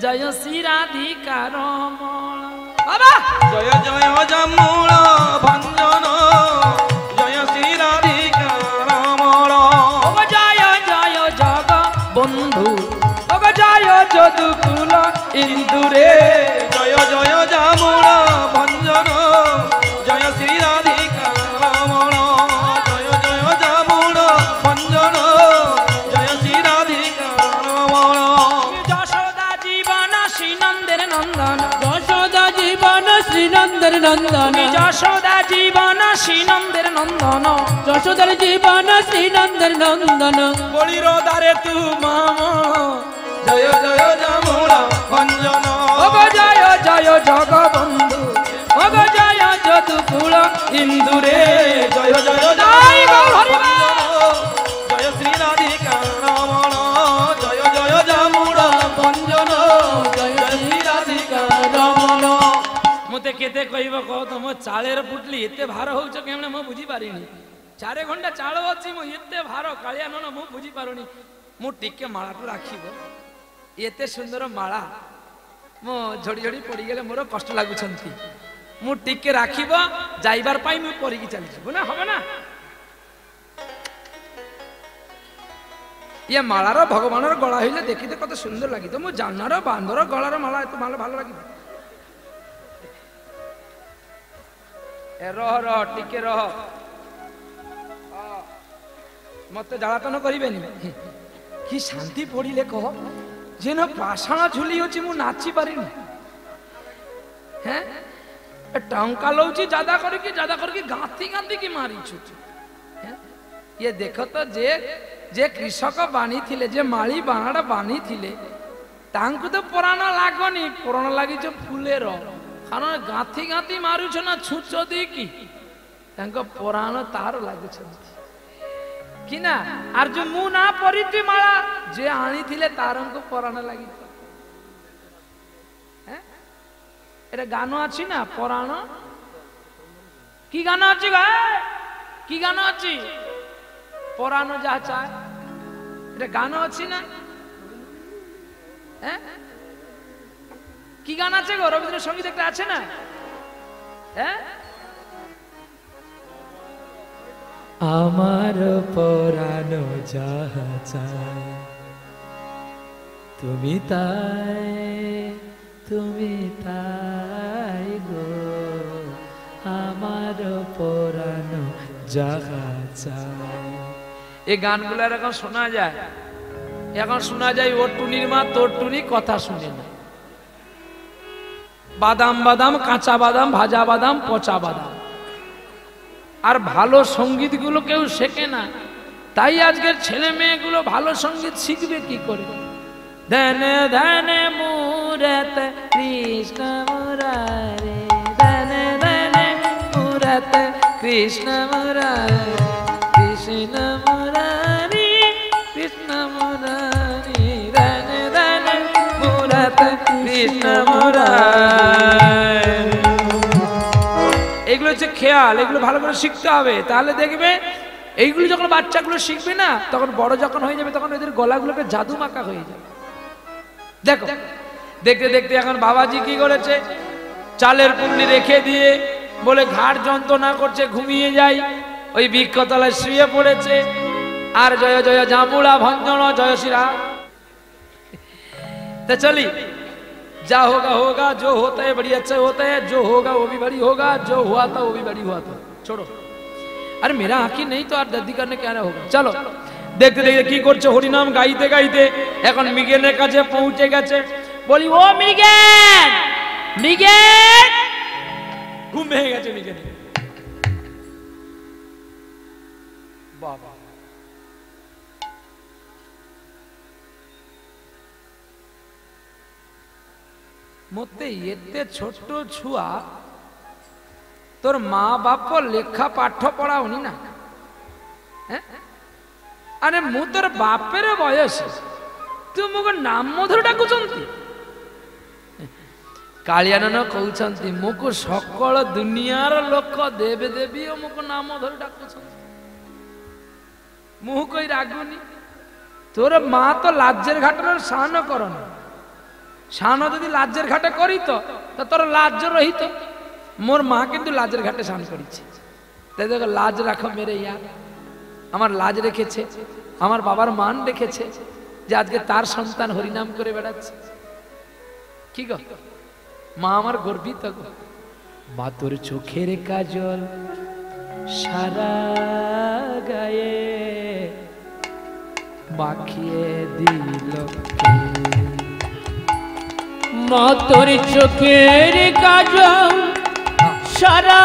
জয় শ্রীরাধিকার মল বাবা জয় জয় জামুল ভঞ্জন জয় শ্রী রাধিকা রমণ ও জয় জয় জগ বন্ধু ও জয় যদুকুল ইন্দুরে জয় জয় জামুল ভঞ্জন জয় শ্রী রাধিকা রমণ জয় জয় জামুল ভঞ্জন জয় শ্রী রাধিকা রমণ যশোদা জীবন শ্রী নন্দের নন্দন নন্দন যশোদা জীবন শ্রীনন্দের নন্দন যশোদার জীবন শ্রীনন্দের নন্দন বলির দ্বারে তু মাম জয় জয় যমুনা ভঞ্জন ওগো জয় জয় জগবন্ধু ওগো জয় যদুকুল ইন্দুরে জয় জয় জয় গৌর জয় শ্রী রাধিকা রমণ জয় জয় যমুনা ভঞ্জন জয় শ্রী রাধিকা রমণ মতে কেতে কইব কহ তম চালের পুটলি এতে ভার হউছ কেমনে মু বুঝি পারিনি 4 ঘন্টা চাল ଅଛି মু এতে ভার কাଳିଆ নন মু বুঝি পারুনি মু টিকে মালাটো রাখিব এতে সুন্দর মালা মু ঝড়ি ঝড়ি পড়ি গেলে মোর কষ্ট লাগুছন্তি মু টিকে রাখিব যাইবার পাই মু পরিকি চালি যাব না হবে না ইয়ে মালার ভগবানের গলা হইলে দেখিতে কত সুন্দর লাগিত মু জানার বান্দর গলার মালা এত ভালো ভালো লাগিব রহ রহ টিকে রহ মতে জ্বালাতন করিবেনি কি শান্তি পড়িলে কহ যেন পাষাণ ঝুলি হচ্ছে মু নাচি পারিনি হ্যাঁ টঙ্কা লউছি জাদা করিকি গাঁথি গাঁথি কি মারিছু ইয়ে দেখ তো যে কৃষক বানি থিলে যে মাଳି বাণাটা বানি থিলে তাঙ্কু তো পুরাণ লাগনি পুরাণ লাগিছ ফুলের কারণ গাঁথি গাঁথি মারুছ না ছুঁচ ଦେଇକି ତାଙ୍କ ପୁରାଣ ତାର ଲାଗୁଛନ୍ତି କି ନା আর যে ମୁଁ ନା ପରିତି ମାଳା ଯେ ଆଣିଥିଲେ ତାରଙ୍କୁ ପୁରାଣ ଲାଗିଛ এটা গান আছে না পুরাণ কি গান আছে কি গান আছে পুরাণ যা চায় এটা গান আছে না হ্যাঁ কি গান আছে গো রবীন্দ্রসঙ্গীত একটা আছে না হ্যাঁ আমার পরাণ যাহা চায় তুমি তাই গো আমার পরাণ যাহা চায় এই গানগুলো এখন শোনা যায় ও টুনির মা তোর টুনি কথা শুনে না বাদাম বাদাম কাঁচা বাদাম ভাজা বাদাম পচা বাদাম আর ভালো সঙ্গীত গুলো কেউ শেখে না তাই আজকের ছেলে মেয়েগুলো ভালো সঙ্গীত শিখবে কি করে ধনে ধনে মুরতে কৃষ্ণ মুরারে ধনে ধনে মুরতে কৃষ্ণ মুরারে কৃষ্ণ মুরারি কৃষ্ণ মুরারি ধনে ধনে মুরতে কৃষ্ণ মুরারি এগুলো হচ্ছে খেয়াল এগুলো ভালো করে শিখতে হবে তাহলে দেখবে এইগুলো যখন বাচ্চাগুলো শিখবে না তখন বড় যখন হয়ে যাবে তখন এদের গলাগুলোকে জাদু মাখা হয়ে যাবে দেখো দেখতে দেখতে এখন বাবাজি কি করেছে চালের পুটলি রেখে দিয়ে বলে ঘাড় যন্ত্রণা করছে ঘুমিয়ে যাই ওই বৃক্ষতলায় শুয়ে পড়েছে আর জয় জয় জামুড়া ভঞ্জন জয় শ্রীরাম तो चली जा होगा होगा जो होता है बड़ी अच्छा होता है जो होगा वो भी बड़ी होगा जो हुआ था वो भी बड़ी हुआ था छोड़ो अरे मेरा आँखी नहीं तो আর দাদি करने क्या होगा चलो देखते देखते কি করছে হরিনাম গাইতে গাইতে এখন মৃগেলের কাছে পৌঁছে গেছে বলি ও মৃগেল মৃগেল ঘুম ভেঙে গেছে মৃগেল বাবা মতে এতে ছোট ছুয়া তোর মা বাপ লেখা পাঠ পড়াওনি না আরে মু তোর বাপের বয়স তু মুখ নাম মধুর ডাকুଛନ୍ତି কাଳିয়ানন কହୁଛନ୍ତି মুখ সকল দুনিয়ার লোক দেবে দেবী ও মুখ নাম ধরে ডাকুଛନ୍ତି মুহ কই রাগুনি তোর মা তো লাজ্জের ঘাটের সান করনি সান যদি লাজ্জের ঘাটে করিত তো তোর লাজ্জ রহিত মোর মা কিন্তু লাজের ঘাটে স্নান করেছে তাই দেখো লাজ রাখো মেরে ইয়ার আমার লাজ রেখেছে আমার বাবার মান রেখেছে যে আজকে তার সন্তান হরিনাম করে বেড়াচ্ছে কি গো মা আমার গর্বিত গো মা তোর চোখের কাজল সারা গায়ে মাখিয়ে দিল মা তোর চোখের কাজল সারা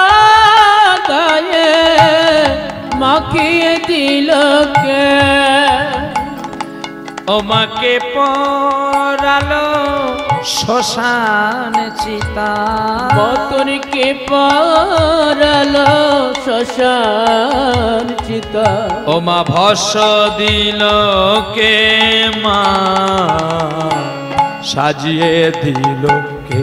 গায়ে মাখিয়ে দিল কে ও মাকে পরালো শ্মশান চিতা বতনকে পরালো শ্মশান চিতা ও মা ভস্য দিল কে মা সাজিয়ে দিল কে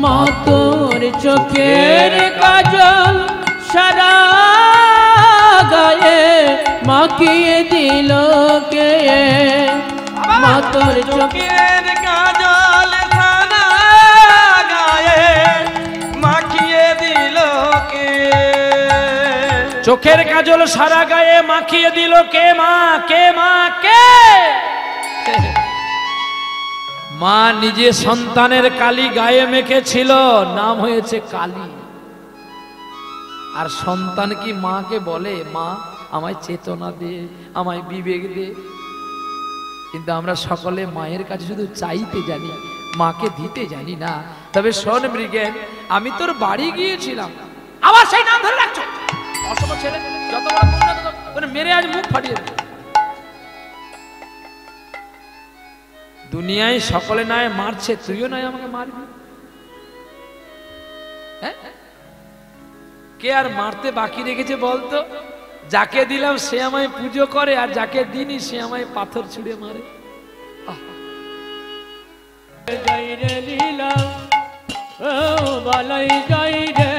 মা তোর চোখের কাজল সারা গায়ে মাখিয়ে দিল কে মা তোর চোখের কাজল সারা গায়ে মাখিয়ে দিল কে চোখের কাজল সারা গায়ে মাখিয়ে দিল কে মা কে মা কে মা নিজে সন্তানের কালি গায়ে মেখেছিল নাম হয়েছে কালী আর সন্তান কি মাকে বলে মা আমায় চেতনা দে আমায় বিবেক দে কিন্তু আমরা সকলে মায়ের কাছে শুধু চাইতে জানি মাকে দিতে জানি না তবে শোন ব্রিগেড আমি তোর বাড়ি গিয়েছিলাম আবার সেই নাম ধরে রাখছো অসম ছেলে যত বড় মুখ না তত মেরে আজ মুখ ফাটিয়ে দেবে দুনিয়ায় সকলে নয় মারছে তুইও নয় আমাকে মারবি হ্যাঁ কে আর মারতে বাকি রেখেছে বলতো যাকে দিলাম সে আমায় পুজো করে আর যাকে দিনি সে আমায় পাথর ছুঁড়ে মারে যাই রে লীলা ও বালাই যাই রে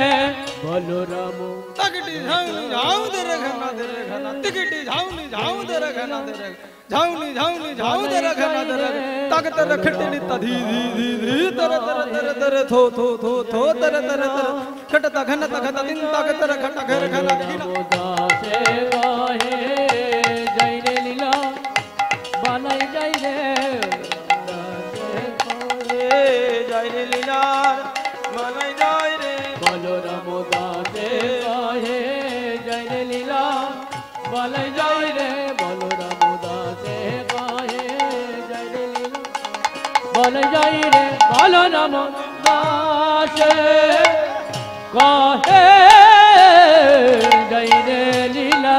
বলরাম তকটি ঝাউনি ঝাউ দে রে ঘনা দে রে ঘনা টিকটি ঝাউনি ঝাউ দে রে ঘনা দে রে ঝাউনি ঝাউনি ঝাউ দে রে ঘনা দে রে তক তর খটনি তধি ধি ধি ধি তর তর তর তর থো থো থো থো তর তর তর খট ত ঘন ত ঘন দিন তক তর খট ঘর ঘনা দিন দাসে গায়ে যাই রে লীলা বালাই যাই রে জয় রে লীলার মালাই জয় রে বলরাম দাসে গায়ে যাই রে লীলা বালাই যাই রে বলরাম দাসে গায়ে যাই রে লীলা বালাই যাই রে বলরাম দাসে গায়ে যাই রে লীলা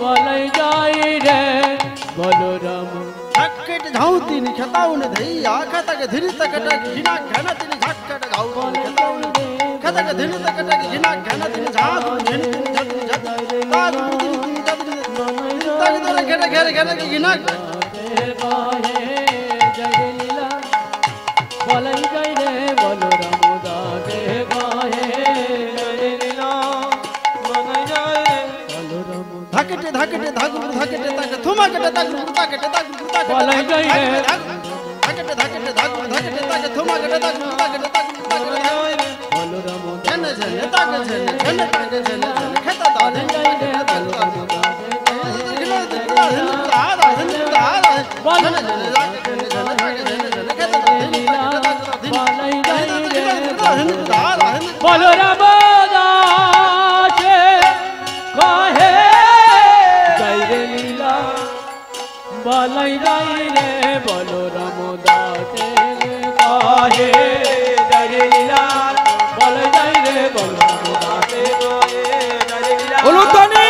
বালাই যাই রে বলরাম ঝাক্কেট ঝাউ তিন খতাউন ধইয়া খতক ধরি তক টক ঘিনা ঘন তিন ঝাক্কেট ঝাউ খতাউন খতক ধরি তক টক ঘিনা ঘন তিন ঝাউ ঘিন তিন ঝট ঝট তাগ তিন তক তরে ঘট ঘর ঘর ঘিনা গায়ে জয় লীলা বলাই যাই রে বলরাম দাসে গায়ে জয় লীলা মালাই জয় রে বলরাম ধাকেটে ধাকেটে ধাগুর ধাকেটে তাক থুমাকেটে তাগুর তাকেটে তাগুর তাকেটে বলাই যাই রে ধাকেটে ধাকেটে ধাগুর ধাকেটে তাক থুমাকেটে তাগুর তাকেটে তাগুর তাকেটে জয় রে বলরাম ঝন ঝন তাক ঝন ঝন তাক ঝন ঝন খেতা দাল যাই রে বলরাম দাসে বলাই যাই রে বলরাম দাসে গায়ে জয় রে লীলা বলাই যাই রে বলরাম দাসে গায়ে জয় রে লীলা বলাই যাই রে বলরাম দাসে বলুন তনি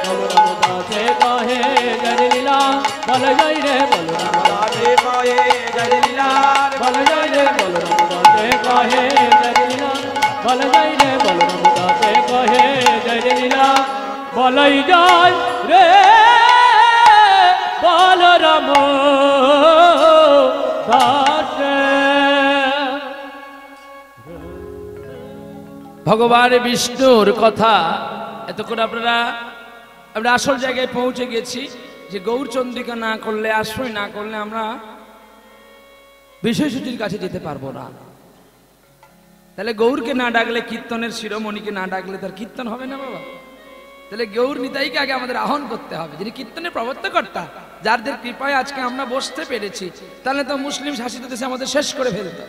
বলরাম দাসে গায়ে জয় রে লীলা বলাই যাই রে বলরাম দাসে বলাই যাই রে বলরাম দাসে গায়ে জয় রে লীলা বলাই যাই রে বলরাম দাসে গায়ে জয় রে লীলা বলাই যাই রে বলরাম দাসে ভগবান বিষ্ণুর কথা এতক্ষণ আমরা আসল জায়গায় পৌঁছে গেছি যে গৌরচন্দ্রিকা না করলে আশ্রয় না করলে আমরা বিষয়সূচির কাছে যেতে পারবো না তাহলে গৌরকে না ডাকলে কীর্তনের শিরোমণিকে না ডাকলে তার কীর্তন হবে না বাবা তাহলে গৌর নিতাইকে আগে আমাদের আহ্বান করতে হবে যিনি কীর্তনের প্রবর্তকর্তা যাদের কৃপায় আজকে আমরা বসতে পেরেছি তাহলে তো মুসলিম শাসিত দেশে আমাদের শেষ করে ফেলতো